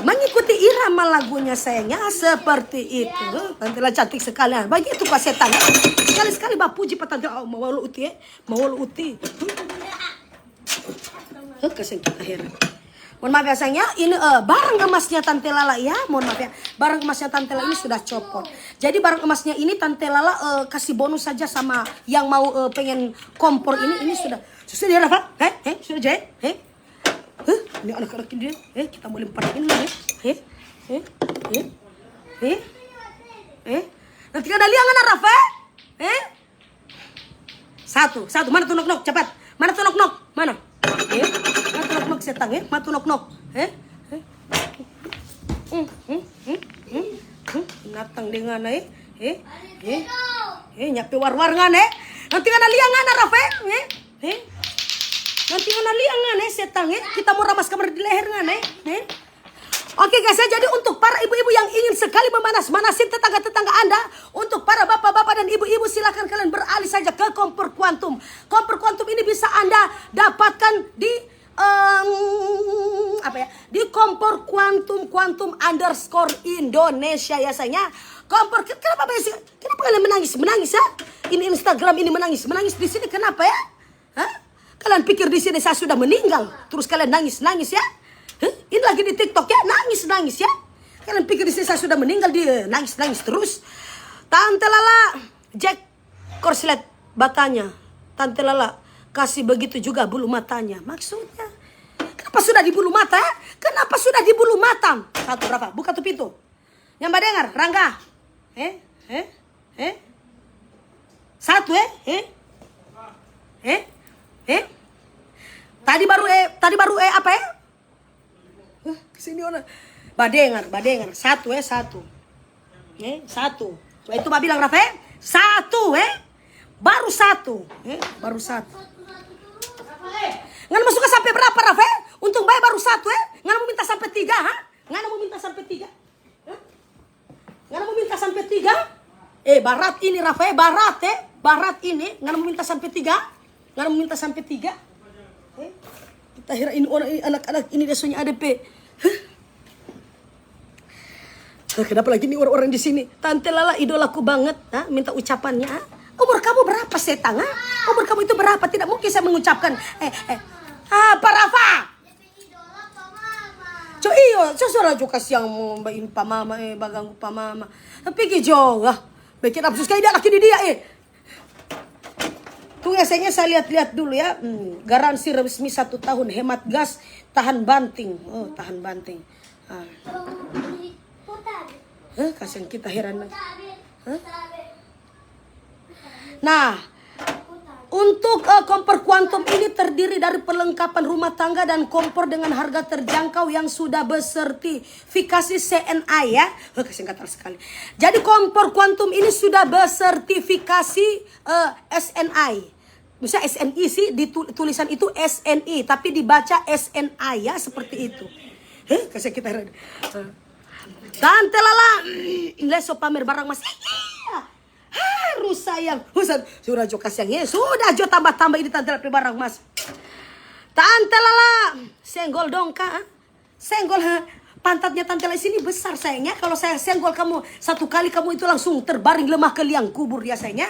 mengikuti irama lagunya sayangnya seperti itu. Tante Lala cantik sekali. Begitu Pak Setan. Sekali-sekali puji Pak Tante mau uti. Kasihan kita heran. Mohon maaf ya sayangnya, ini barang emasnya Tante Lala ya. Mohon maaf ya, barang emasnya Tante Lala ini sudah copot. Jadi barang emasnya ini Tante Lala kasih bonus saja sama yang mau pengen kompor ini sudah. Sudah Rafa? Sudah Jay? Ini anak-anak ini kita boleh lemparin ini Nanti ada liangan Rafa. Satu. Mana tuh nok cepat. Mana tuh nok? Mana? Mana tuh nok setang Mana tuh nok? Natang dengan nyapi war-war ngan Nanti ada liangan Rafa. Nanti ada liangan setang kita mau ramas kamar di leher ngan Oke guys, jadi untuk para ibu-ibu yang ingin sekali memanas-manasin tetangga-tetangga Anda, untuk para bapak-bapak dan ibu-ibu silakan kalian beralih saja ke kompor kuantum. Kompor kuantum ini bisa Anda dapatkan di di kompor kuantum Indonesia ya sayangnya. Kompor kenapa kalian menangis ya? Ini Instagram ini menangis di sini kenapa ya? Kalian pikir di sini saya sudah meninggal, terus kalian nangis ya? Ini lagi di TikTok ya, nangis ya. Kalian pikir di sini saya sudah meninggal, dia nangis terus. Tante Lala, Jack korslet batanya. Tante Lala kasih begitu juga bulu matanya. Maksudnya, kenapa sudah di bulu mata? Kenapa sudah di bulu mata? Satu berapa? Buka tuh pintu. Yang mbak dengar, Rangga. Satu Tadi baru apa ya? Kesini orang badengar satu satu itu mbak bilang Rafa satu baru satu nggak masuk sampai berapa Rafa untung baik baru satu nggak mau minta sampai tiga nggak mau minta sampai tiga barat ini Rafa barat ini nggak mau minta sampai tiga kita kira ini orang ini anak-anak ini biasanya ADP. Kenapa lagi nih orang-orang di sini? Tante Lala idolaku banget, minta ucapannya. Umur kamu berapa setang? Umur kamu itu berapa? Tidak mungkin saya mengucapkan. Apa Rafa? Iyo, sesuara juga siang mau bain pamama bagang pamama. Tapi kijo, bikin absus kayak laki di dia Tuh biasanya saya lihat dulu ya. Garansi resmi 1 tahun hemat gas, tahan banting. Oh, tahan banting. Kasihan kita heran. Nah, untuk kompor kuantum ini terdiri dari perlengkapan rumah tangga dan kompor dengan harga terjangkau yang sudah bersertifikasi CNI ya. Kasihan kata sekali. Jadi kompor kuantum ini sudah bersertifikasi SNI. Bisa SNI sih, di tulisan itu SNI, tapi dibaca SNI ya, seperti itu. Kasih kita Tante Lala, leso pamer barang mas. Harus sayang. Sudah jo kasih sudah jo tambah-tambah ini Tante Lala barang mas. Tante Lala, senggol dong kak. Senggol pantatnya Tante Lala sini besar sayangnya. Kalau saya senggol kamu satu kali kamu itu langsung terbaring lemah ke liang kubur ya sayangnya.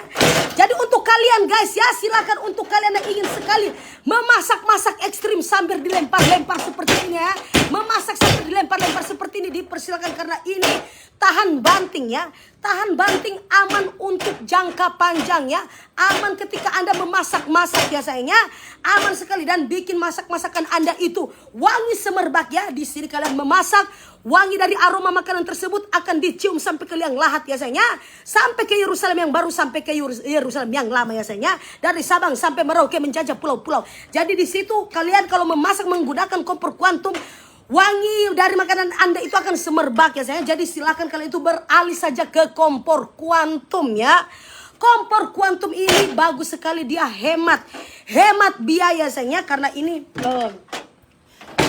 Jadi untuk kalian guys ya silakan untuk kalian yang ingin sekali memasak-masak ekstrim sambil dilempar-lempar seperti ini ya. Memasak sambil dilempar-lempar seperti ini dipersilakan karena ini tahan banting ya. Tahan banting aman untuk jangka panjang ya. Aman ketika Anda memasak-masak ya sayangnya. Aman sekali dan bikin masak-masakan Anda itu wangi semerbak ya. Di sini kalian memasak, wangi dari aroma makanan tersebut akan dicium sampai ke liang lahat ya sayangnya. Sampai ke Yerusalem yang baru, sampai ke Yerusalem yang lama ya sayangnya. Dari Sabang sampai Merauke menjajah pulau-pulau. Jadi di situ kalian kalau memasak menggunakan kompor kuantum, wangi dari makanan Anda itu akan semerbak ya sayang. Jadi silakan kalian itu beralih saja ke kompor kuantum ya. Kompor kuantum ini bagus sekali, dia hemat biaya sayangnya karena ini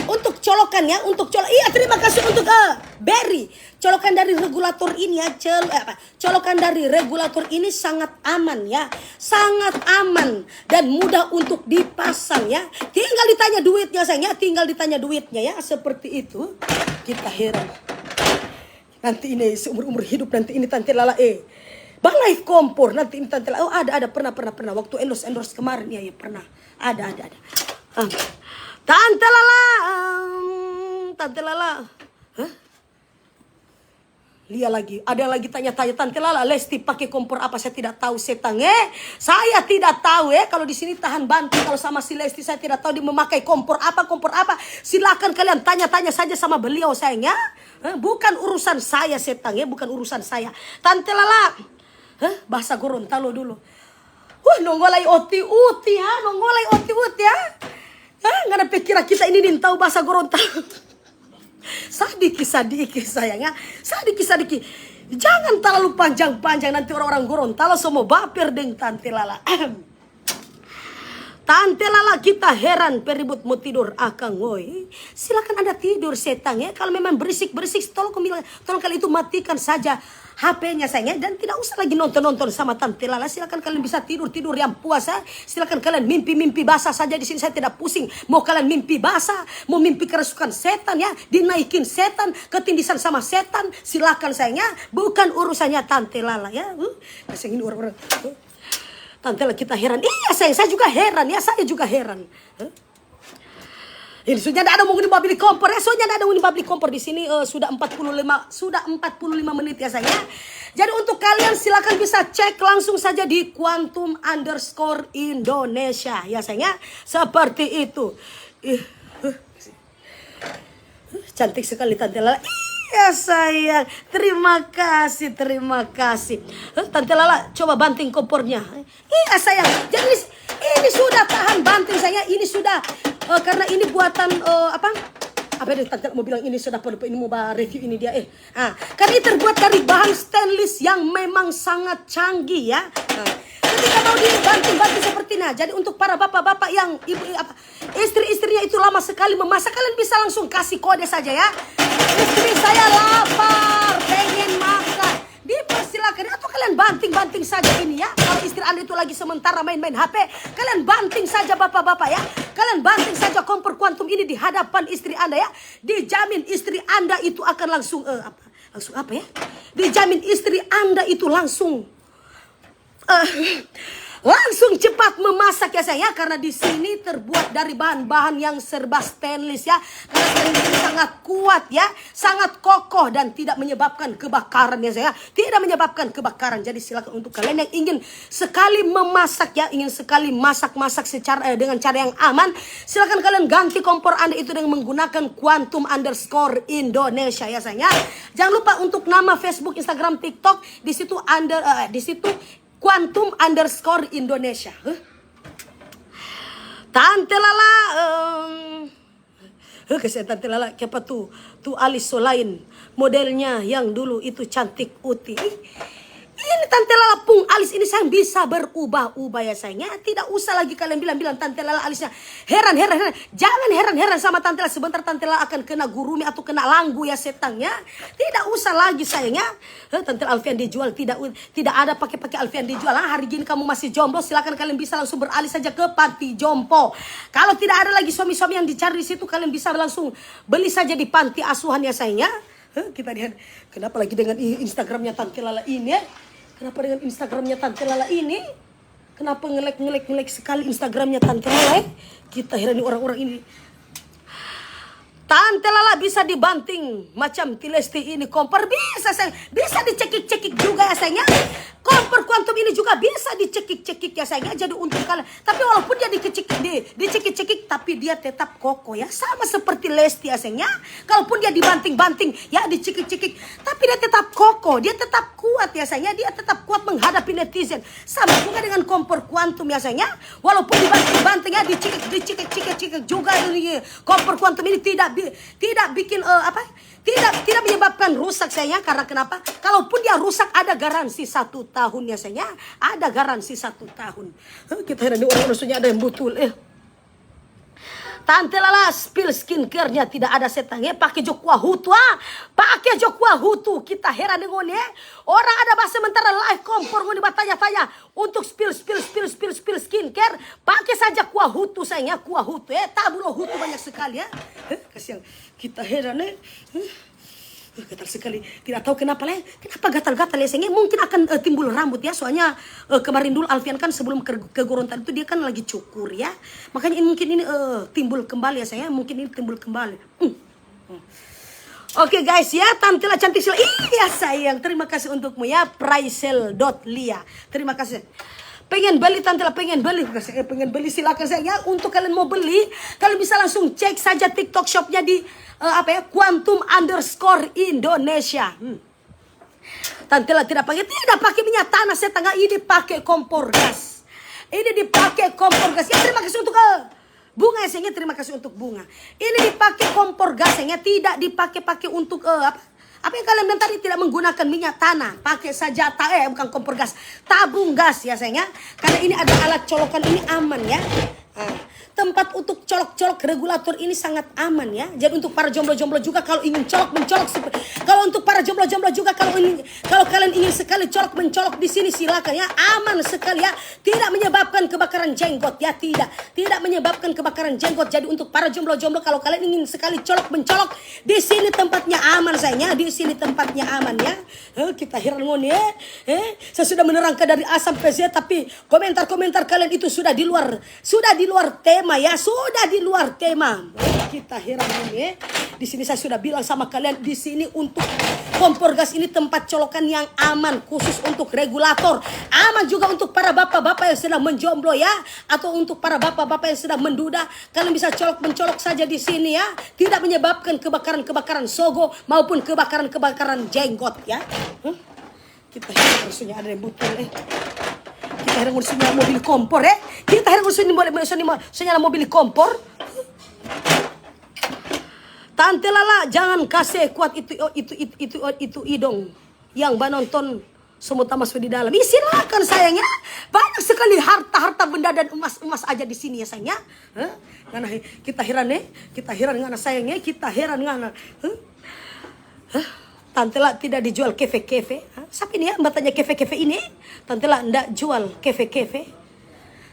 untuk colokan ya, iya terima kasih untuk Berry. Colokan dari regulator ini ya, colokan dari regulator ini sangat aman ya. Sangat aman dan mudah untuk dipasang ya. Tinggal ditanya duitnya sayang ya, tinggal ditanya duitnya ya, seperti itu. Kita heran. Nanti ini seumur-umur hidup nanti ini Tante Lala balai kompor nanti ini Tante Lala. Oh ada pernah waktu endorse kemarin ya pernah. Ada. Tante Lala. Lihat lagi, ada lagi tanya-tanya Tante Lala, Lesti pakai kompor apa? Saya tidak tahu setang saya tidak tahu kalau di sini tahan banting. Kalau sama si Lesti saya tidak tahu dia memakai kompor apa. Silakan kalian tanya-tanya saja sama beliau sayangnya. Bukan urusan saya setang bukan urusan saya. Tante Lala, Bahasa Gorontalo dulu. Nongolai oti-uti ha, nongolai oti-uti ha. Ngana pikir kita ini tahu bahasa Gorontalo. Sadiki sayangnya. Sadiki. Jangan terlalu panjang-panjang, nanti orang-orang Gorontalo semua baper dengan Tante Lala. Tante Lala, kita heran peribut mau tidur akang woi. Silakan Anda tidur setang ya. Kalau memang berisik-berisik tolong kalian itu matikan saja HP-nya sayangnya, dan tidak usah lagi nonton sama Tante Lala. Silakan kalian bisa tidur yang puasa. Silakan kalian mimpi basah saja di sini, saya tidak pusing. Mau kalian mimpi basah, mau mimpi kerasukan setan ya, dinaikin setan, ketindisan sama setan, silakan sayangnya. Bukan urusannya Tante Lala ya. Kasih ini orang-orang. Tante Lala, kita heran. Iya sayang, saya juga heran ya, saya juga heran. Ini sudah ada mau di babili kompor ya, sudah ada mau di babili kompor di sini sudah 45 menit ya sayang. Jadi untuk kalian silakan bisa cek langsung saja di Quantum_Indonesia ya sayang ya. Seperti itu. Cantik sekali Tante Lala. Ya sayang, terima kasih. Tante Lala, coba banting kompornya. Iya sayang, jadi ini sudah tahan banting saya. Ini sudah karena ini buatan apa itu Tante mau bilang ini sudah ini mau review ini dia karena ini terbuat dari bahan stainless yang memang sangat canggih ya. Ketika mau dibanting seperti ini, jadi untuk para bapak-bapak yang istri-istrinya itu lama sekali memasak, kalian bisa langsung kasih kode saja ya. Istri saya lapar, pengen makan, dipersilakan atau kalian banting saja ini ya. Kalau istri Anda itu lagi sementara main-main HP, kalian banting saja bapak-bapak ya. Kalian banting saja kompor Quantum ini di hadapan istri Anda ya. Dijamin istri Anda itu akan langsung apa ya? Dijamin istri Anda itu langsung cepat memasak ya sayang, karena di sini terbuat dari bahan-bahan yang serba stainless ya. Karena stainless ini sangat kuat ya, sangat kokoh dan tidak menyebabkan kebakaran ya sayang. Tidak menyebabkan kebakaran. Jadi silakan untuk kalian yang ingin sekali memasak ya, ingin sekali masak secara dengan cara yang aman, silakan kalian ganti kompor Anda itu dengan menggunakan Quantum_Indonesia ya sayang. Jangan lupa untuk nama Facebook, Instagram, TikTok, di situ Quantum_Indonesia. Tante Lala, kasih Tante Lala, siapa tuh alis solain modelnya yang dulu itu cantik uti. Ini Tante Lala pung alis ini sayang bisa berubah-ubah ya sayangnya. Tidak usah lagi kalian bilang Tante Lala alisnya heran. Jangan heran sama Tante Lala. Sebentar Tante Lala akan kena gurumi atau kena langgu ya setangnya. Tidak usah lagi sayangnya. Tante Alfian dijual, tidak ada pakai Alfian dijual. Hari gini kamu masih jomblo, silakan kalian bisa langsung beralih saja ke panti jompo. Kalau tidak ada lagi suami-suami yang dicari di situ, kalian bisa langsung beli saja di panti asuhan ya sayangnya. Kita lihat kenapa lagi dengan Instagramnya Tante Lala ini ya. Kenapa dengan Instagramnya Tante Lala ini? Kenapa ngelek sekali Instagramnya Tante Lala? Kita heran orang-orang ini. Tante Lala bisa dibanting macam Tilesti ini kompor bisa sayang. Bisa dicekik-cekik juga ya sayangnya. Kompor Quantum ini juga bisa dicekik-cekik ya sayangnya. Jadi untuk kalian, tapi walaupun dia dicekik-cekik tapi dia tetap kokoh ya. Sama seperti Lesti ya sayangnya. Kalaupun dia dibanting-banting ya, dicekik-cekik, tapi dia tetap kokoh, dia tetap kuat ya sayangnya. Dia tetap kuat menghadapi netizen. Sama juga dengan kompor Quantum ya sayangnya. Walaupun dibanting-banting ya, dicekik juga ini kompor Quantum ini tidak bikin tidak menyebabkan rusak sayangnya. Karena kenapa? Kalaupun dia rusak ada garansi 1 tahun ya sayangnya. Ada garansi 1 tahun. Kita heran orang maksudnya ada yang betul. Tante Lala spill skincare-nya tidak ada setangnya. Pakai Jokwa Hutu pakai Jokwa Hutu. Kita heran dengan orang ada bahasa sementara live kompor ngoni bertanya-tanya untuk spill skincare. Pakai saja Kwa Hutu sayangnya. Kwa Hutu tabulo Hutu banyak sekali ya. Kasihan kita heran gatal sekali. Tidak tahu kenapa gatal-gatal ya sayangnya. Mungkin akan timbul rambut ya. Soalnya kemarin dulu Alfian kan sebelum ke Gorontalo itu dia kan lagi cukur ya. Makanya mungkin ini timbul kembali ya sayangnya. Mungkin ini timbul kembali. Oke guys ya, Tante Lala cantik sekali. Iya sayang, terima kasih untukmu ya. Praisel.lia. Terima kasih. Pengen beli Tante Lala, pengen beli silakan sayang ya. Untuk kalian mau beli, kalian bisa langsung cek saja TikTok shopnya di Quantum_Indonesia. Tante Lala tidak pakai minyak tanah setengah, ini pakai kompor gas. Ini dipakai kompor gas. Ya, terima kasih untuk bunga ya sayangnya, terima kasih untuk bunga. Ini dipakai kompor gas sayangnya, tidak dipakai untuk apa yang kalian bilang tadi, tidak menggunakan minyak tanah, pakai saja bukan kompor gas, tabung gas ya sayangnya. Karena ini ada alat colokan, ini aman ya. Tempat untuk colok-colok regulator ini sangat aman ya. Jadi untuk para jomblo-jomblo juga kalau ingin mencolok, kalau untuk para jomblo-jomblo juga kalau kalian ingin sekali mencolok di sini silakan ya. Aman sekali ya. Tidak menyebabkan kebakaran jenggot ya, tidak menyebabkan kebakaran jenggot. Jadi untuk para jomblo-jomblo kalau kalian ingin sekali mencolok di sini tempatnya aman sayangnya. Di sini tempatnya aman ya. Kita heran ya. Saya sudah menerangkan dari A sampai Z, tapi komentar-komentar kalian itu sudah di luar tema ya, sudah di luar tema. Kita heran ya. Di sini saya sudah bilang sama kalian, di sini untuk kompor gas ini tempat colokan yang aman, khusus untuk regulator. Aman juga untuk para bapak-bapak yang sedang menjomblo ya, atau untuk para bapak-bapak yang sedang menduda. Kalian bisa mencolok saja di sini ya. Tidak menyebabkan kebakaran sogo maupun kebakaran jenggot ya. Kita heran harusnya ada yang butuh Kita heran harusnya mobil kompor ya. Kita heran harusnya mobil kompor. Tante Lala jangan kasih kuat itu idong yang nonton semua masuk di dalam. Silakan sayangnya. Banyak sekali harta benda dan emas aja di sini ya sayangnya. Karena kita heran ngana sayangnya, kita heran ngana. Tante Lala tidak dijual kefe-kefe. Siapa ini ya mbak tanya kefe-kefe ini? Tante Lala enggak jual kefe-kefe.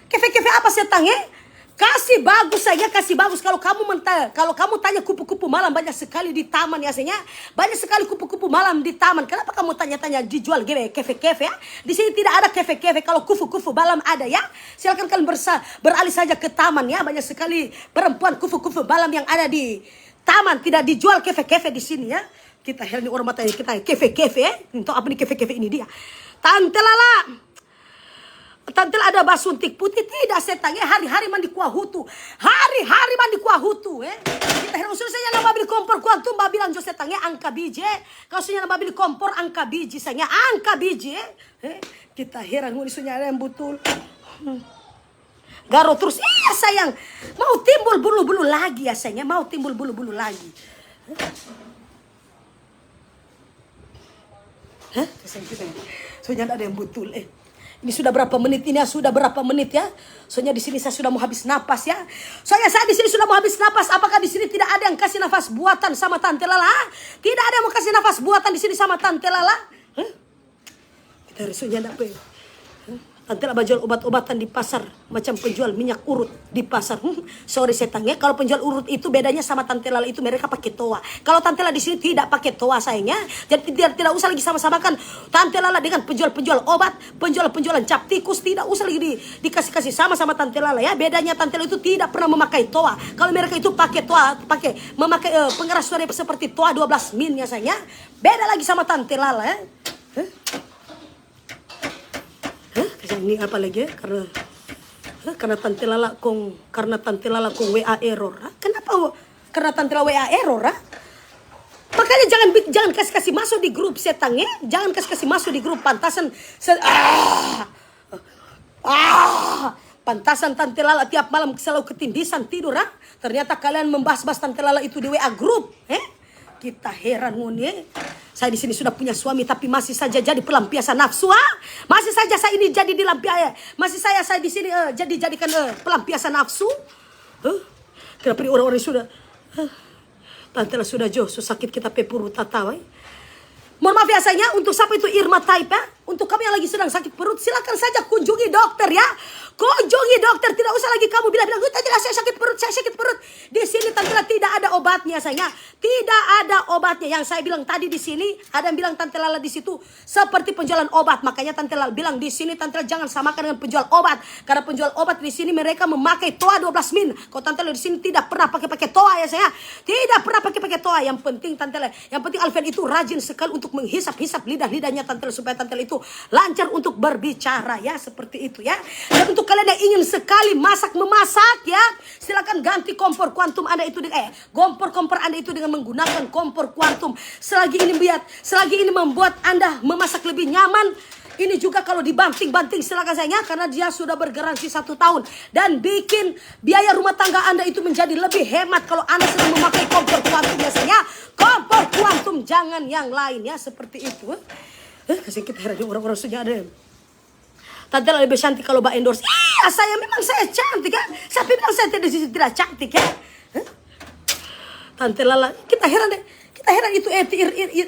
Kefe-kefe apa setang ya? Kasih bagus saja, kasih bagus. Kalau kamu tanya kupu-kupu malam banyak sekali di taman ya sayangnya. Banyak sekali kupu-kupu malam di taman. Kenapa kamu tanya-tanya dijual kefe-kefe ya? Di sini tidak ada kefe-kefe. Kalau kupu-kupu malam ada ya. Silakan kalian beralih saja ke taman ya. Banyak sekali perempuan kupu-kupu malam yang ada di taman. Tidak dijual kefe-kefe di sini ya. Kita heran orang matanya kita kefe-kefe ya. Untuk apa nih kefe-kefe ini dia? Tante Lala ada basuntik putih tidak setangnya, hari-hari mandi kuah hutu. Hari-hari mandi kuah hutu Kita heran usulnya nama beli kompor kuah tu mbak bilang jo setangnya angka biji. Kalau sunya nama beli kompor angka biji sayangnya, angka biji Kita heran usulnya yang betul. Garo terus iya sayang. Mau timbul bulu-bulu lagi ya sayangnya, mau timbul bulu-bulu lagi. Soalnya ada yang betul Ini sudah berapa menit ini ya? Sudah berapa menit ya? Soalnya di sini saya sudah mau habis napas ya. Soalnya saya di sini sudah mau habis napas. Apakah di sini tidak ada yang kasih nafas buatan sama Tante Lala? Tidak ada yang mau kasih nafas buatan di sini sama Tante Lala? Kita harusnya apa ya? Tante Lala jual obat-obatan di pasar macam penjual minyak urut di pasar. Sorry setang ya, kalau penjual urut itu bedanya sama Tante Lala itu mereka pakai toa. Kalau Tante Lala di sini tidak pakai toa sayangnya. Jadi tidak usah lagi sama-samakan Tante Lala dengan penjual-penjual obat, penjualan cap tikus, tidak usah lagi dikasih sama Tante Lala ya. Bedanya Tante Lala itu tidak pernah memakai toa. Kalau mereka itu pakai toa, memakai pengeras suara seperti toa 12 min ya sayangnya. Beda lagi sama Tante Lala ya. Ini apa lagi ya? Karena Tante Lala kong WA error. Kenapa? Karena Tante Lala WA error. Makanya jangan kasih masuk di grup setang ya. Jangan kasih masuk di grup pantasan. Pantasan Tante Lala tiap malam selalu ketindisan tidur. Ternyata kalian membahas-bahas Tante Lala itu di WA grup. Kita heran Saya di sini sudah punya suami tapi masih saja jadi pelampiasan nafsu Masih saja saya ini jadi masih saya di sini jadikan pelampiasan nafsu. Kenapa ini orang-orang sudah Tante Lala sudah jauh sakit kita pepuru tatawa. Mohon maaf ya sayangnya, untuk siapa itu Irma Type ya. Untuk kamu yang lagi sedang sakit perut, silakan saja kunjungi dokter ya. Kunjungi dokter, tidak usah lagi kamu bilang, tidak saya sakit perut. Di sini Tante Lala tidak ada obatnya sayangnya. Tidak ada obatnya. Yang saya bilang tadi di sini, ada yang bilang Tante Lala di situ seperti penjualan obat. Makanya Tante Lala bilang di sini Tante Lala jangan samakan dengan penjual obat. Karena penjual obat di sini mereka memakai toa 12 min. Kalau Tante Lala di sini tidak pernah pakai toa ya saya. Tidak pernah pakai toa. Yang penting Alfian itu rajin sekali untuk menghisap-hisap lidah-lidahnya Tante Lala supaya Tante Lala itu itu. Lancar untuk berbicara ya, seperti itu ya. Dan untuk kalian yang ingin sekali memasak ya, silakan ganti kompor kuantum Anda itu kompor Anda itu dengan menggunakan kompor kuantum. Selagi ini membuat Anda memasak lebih nyaman. Ini juga kalau dibanting-banting silakan sayangnya, karena dia sudah bergaransi 1 tahun dan bikin biaya rumah tangga Anda itu menjadi lebih hemat kalau Anda sedang memakai kompor kuantum biasanya. Kompor kuantum, jangan yang lain ya, seperti itu. Kasih kita heran orang-orang sudah ada. Tante Lala lebih cantik kalau Mbak endorse. Iya, memang saya cantik ya. Saya bilang saya tidak cantik ya. Tante Lala, kita heran deh. Kita heran itu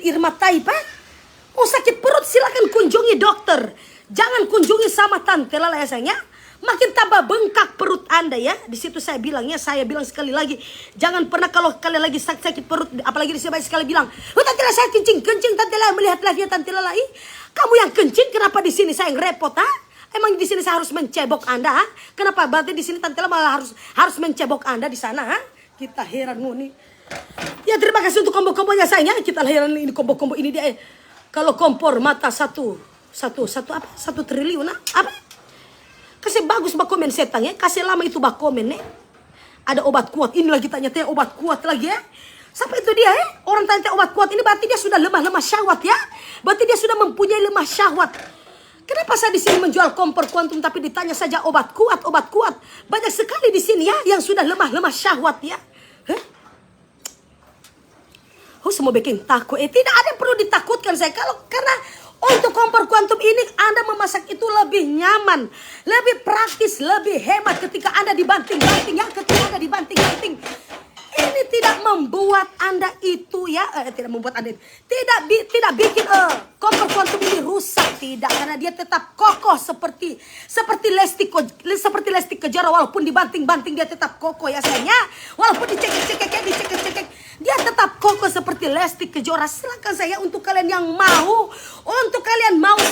Irma Taipa. Mau sakit perut silakan kunjungi dokter. Jangan kunjungi sama Tante Lala ya sayangnya. Makin tambah bengkak perut Anda ya. Di situ saya bilang sekali lagi, jangan pernah kalau kalian lagi sakit perut, apalagi di sini sekali bilang, Tante Lala saya kencing Tante Lala, melihat live Tante Lala. Kamu yang kencing, kenapa di sini saya yang repot Emang di sini saya harus mencebok Anda Kenapa berarti di sini Tante Lala malah harus mencebok Anda di sana Kita heran nih. Ya terima kasih untuk kombo-kombonya sayangnya. Kita heran ini kombo-kombo ini dia. Kalau kompor mata satu triliun apa? Kasih bagus bak komen setang ya. Kasih lama itu bak komen Ada obat kuat. Ini lagi tanya obat kuat lagi ya. Sampai itu dia Orang tanya obat kuat ini berarti dia sudah lemah syahwat ya. Berarti dia sudah mempunyai lemah syahwat. Kenapa saya di sini menjual kompor kuantum tapi ditanya saja obat kuat. Banyak sekali di sini ya yang sudah lemah syahwat ya. Semua bikin takut. Tidak ada yang perlu ditakutkan saya. Karena untuk kompor kuantum ini Anda memasak itu lebih nyaman, lebih praktis, lebih hemat ketika Anda dibanting-banting ya. Ini tidak membuat Anda itu ya, tidak bikin kompor kuantum ini rusak, tidak, karena dia tetap kokoh seperti Lesti Kejora. Walaupun dibanting-banting dia tetap kokoh ya sayangnya. Walaupun dicekek dia tetap kokoh seperti Lesti Kejora. Silakan saya untuk kalian yang mau,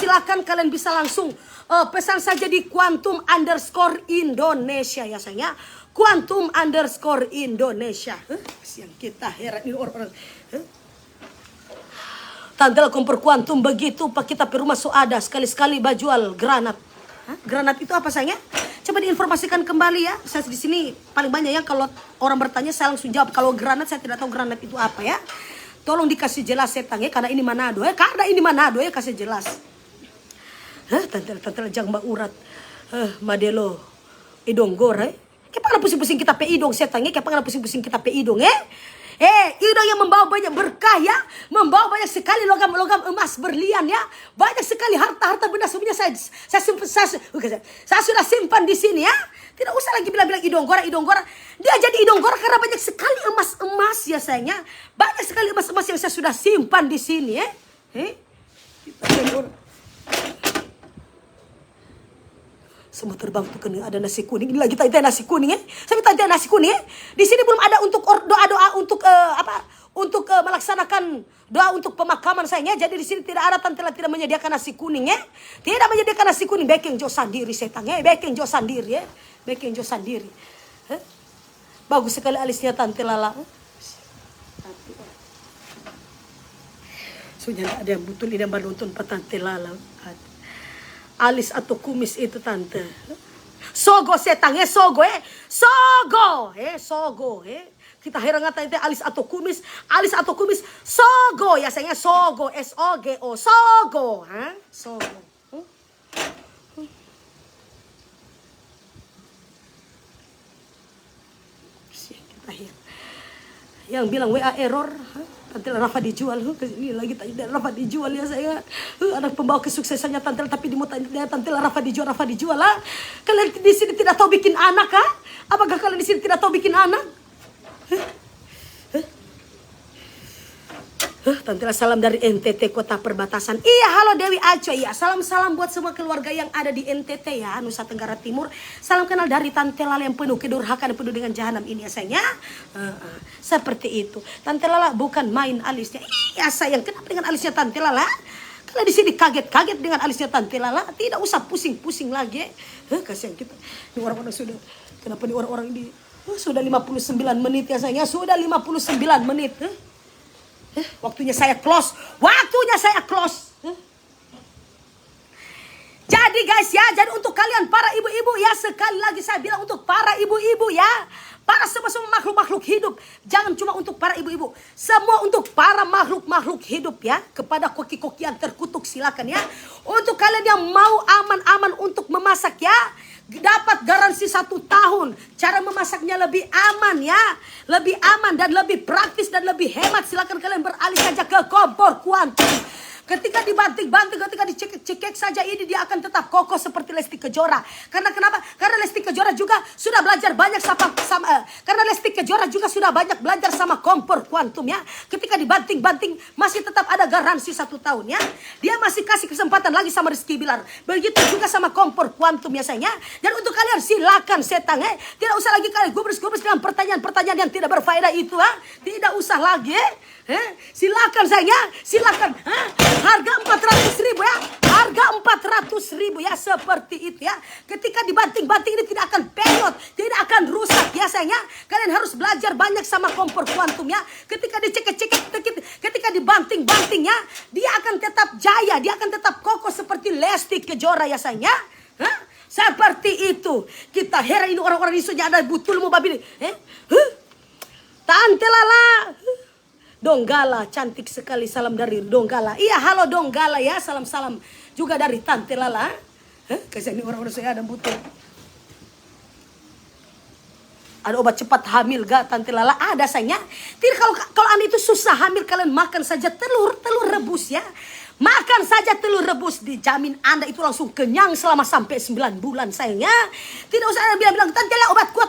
silakan kalian bisa langsung pesan saja di Quantum_Indonesia ya sayangnya. Quantum_Indonesia. Yang kita heran ini orang-orang. Tante kompor kuantum begitu pak kita ke rumah ada sekali-sekali bajual granat. Granat itu apa sayangnya? Coba diinformasikan kembali ya. Saya di sini paling banyak ya kalau orang bertanya saya langsung jawab. Kalau granat saya tidak tahu granat itu apa ya. Tolong dikasih jelas setang ya, karena ini Manado ya. Kasih jelas. Tante jangan urat. Madelo idonggor Kepala pusing-pusing kita pe idong setangnya, kepala pusing-pusing kita pe idong idong yang membawa banyak berkah ya, membawa banyak sekali logam-logam emas berlian ya, banyak sekali harta-harta benda semuanya saya sudah simpan di sini ya. Tidak usah lagi bilang-bilang idonggora. Dia jadi idonggora karena banyak sekali emas-emas ya sayangnya, banyak sekali emas-emas yang saya sudah simpan di sini ya. Semua terbang tuh ada nasi kuning. Ini lagi tanya nasi kuning ya. Saya tanya nasi kuning ya. Di sini belum ada untuk doa-doa untuk melaksanakan doa untuk pemakaman sayangnya. Jadi di sini tidak ada Tante Lala tidak menyediakan nasi kuning ya. Tidak menyediakan nasi kuning. Baking jo sendiri setang ya. Baking jo sendiri. Bagus sekali alisnya Tante Lala. Sudah ada yang betul ini menonton Tante Lala. Alis atau kumis itu Tante. Sogo setang sogo. Kita heran tante alis atau kumis sogo ya sayangnya, sogo SOGO sogo sogo. Yang bilang WA error Tante Rafa dijual, ini lagi tanya Rafa dijual ya saya. Anak pembawa kesuksesannya Tante, tapi di muka Tante Rafa dijual lah. Kalian di sini tidak tahu bikin anak Apakah kalian di sini tidak tahu bikin anak? Tante salam dari NTT kota perbatasan. Iya, halo Dewi Aco. Iya, salam buat semua keluarga yang ada di NTT ya, Nusa Tenggara Timur. Salam kenal dari Tante Lala yang penuh kedurhakaan, penuh dengan jahanam ini ya sayangnya. Seperti itu. Tante Lala bukan main alisnya. Iya sayang, kenapa dengan alisnya Tante Lala? Kalau di sini kaget-kaget dengan alisnya Tante Lala, tidak usah pusing-pusing lagi. Kasihan kita. Ini orang-orang sudah, kenapa nih orang-orang ini? Sudah 59 menit ya sayangnya, sudah 59 menit. Waktunya saya close. Jadi guys ya, jadi untuk kalian para ibu-ibu ya, sekali lagi saya bilang untuk para ibu-ibu ya, para semua makhluk-makhluk hidup, jangan cuma untuk para ibu-ibu, semua untuk para makhluk-makhluk hidup ya, kepada koki-koki yang terkutuk silakan ya. Untuk kalian yang mau aman-aman untuk memasak ya, dapat garansi 1 tahun. Cara memasaknya lebih aman ya, lebih aman dan lebih praktis dan lebih hemat. Silakan kalian beralih saja ke kompor kuantum. Ketika dibanting-banting, ketika dicekek saja ini, dia akan tetap kokoh seperti Lesti Kejora. Karena kenapa? Karena Lesti Kejora juga sudah belajar banyak karena Lesti Kejora juga sudah banyak belajar sama kompor kuantum ya. Ketika dibanting-banting masih tetap ada garansi 1 tahun ya. Dia masih kasih kesempatan lagi sama Rizky Bilar. Begitu juga sama kompor kuantum ya sayang ya. Dan untuk kalian silakan setang tidak usah lagi kalian gubris-gubris dengan pertanyaan-pertanyaan yang tidak berfaedah itu Tidak usah lagi silakan sayang ya. Silakan harga 400.000 ya. Harga 400.000 ya, seperti itu ya. Ketika dibanting-banting ini tidak akan penyot, tidak akan rusak ya sayang ya. Kalian harus belajar banyak sama kompor kuantum ya. Ketika dicekek-cekek, ketika dibanting-banting ya, dia akan tetap jaya, dia akan tetap kokoh seperti Lesti Kejora ya sayang ya. Seperti itu. Kita heran ini orang-orang di sini ada butulmu babi. Tante Lala. Donggala, cantik sekali, salam dari Donggala. Iya, halo Donggala ya, salam-salam juga dari Tante Lala. Kasihan ini orang-orang saya ada butuh. Ada obat cepat hamil gak Tante Lala? Ada sayangnya. Tidak, kalau Anda itu susah hamil, kalian makan saja telur rebus ya. Makan saja telur rebus, dijamin Anda itu langsung kenyang selama sampai 9 bulan sayangnya. Tidak usah Anda bilang Tante Lala obat kuat,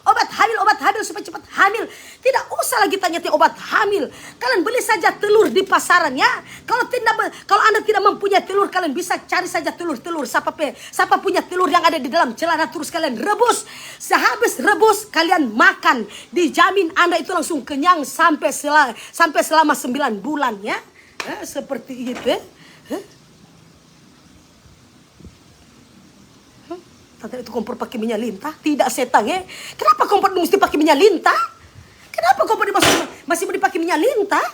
obat hamil supaya cepat hamil. Tidak usah lagi tanya obat hamil. Kalian beli saja telur di pasaran ya. Kalau Anda tidak mempunyai telur, kalian bisa cari saja telur-telur. Siapa punya telur yang ada di dalam celana, terus kalian rebus. Sehabis rebus kalian makan, dijamin Anda itu langsung kenyang sampai selama 9 bulan ya. Seperti itu ya. Tante itu kompor pakai minyak lintah? Tidak setang ya. Kenapa kompor mesti pakai minyak lintah? Kenapa kompor masih mau dipakai minyak lintah?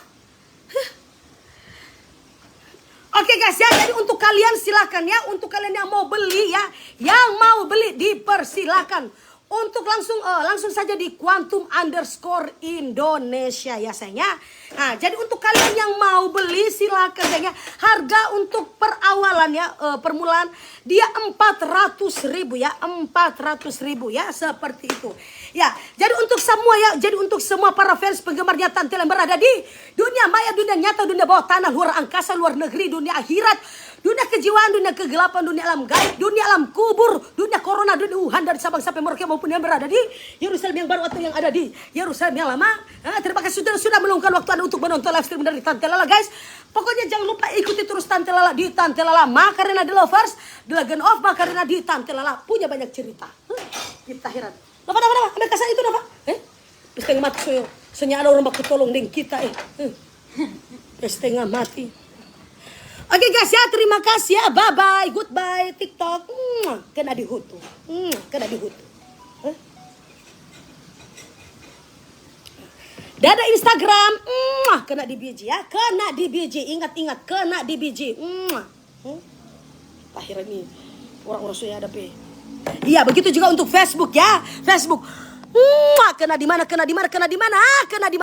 Oke guys ya, jadi untuk kalian silakan ya, untuk kalian yang mau beli ya, yang mau beli dipersilakan. Untuk langsung saja di Quantum_Indonesia ya sayangnya. Nah, jadi untuk kalian yang mau beli silakan sayangnya. Harga untuk perawalan ya, permulaan dia 400.000 ya, 400.000 ya, seperti itu. Ya, jadi untuk semua para fans penggemarnya Tante yang berada di dunia maya, dunia nyata, dunia bawah tanah, luar angkasa, luar negeri, dunia akhirat, dunia kejiwaan, dunia kegelapan, dunia alam gaib, dunia alam kubur, dunia corona, dunia Wuhan, dari Sabang sampai Merauke maupun yang berada di Yerusalem yang baru atau yang ada di Yerusalem yang lama. Terima kasih sudah meluangkan waktu Anda untuk menonton live stream dari Tante Lala guys. Pokoknya jangan lupa ikuti terus Tante Lala di Tante Lala Macarena The Lovers, The Legend of Macarena di Tante Lala. Punya banyak cerita. Kita heran. Apa? Ambil kasar itu apa? Setengah mati soalnya ada orang baku tolong dengan kita setengah mati. Oke guys ya, terima kasih ya. Bye bye, goodbye TikTok. Kena dihutu. Kena dihutu. Dadah Instagram. Kena di biji ya. Kena di biji. Ingat-ingat, kena di biji. Akhirnya ini orang-orang sudah ada pe. Iya, begitu juga untuk Facebook ya. Facebook. Kena di mana? Kena di mana?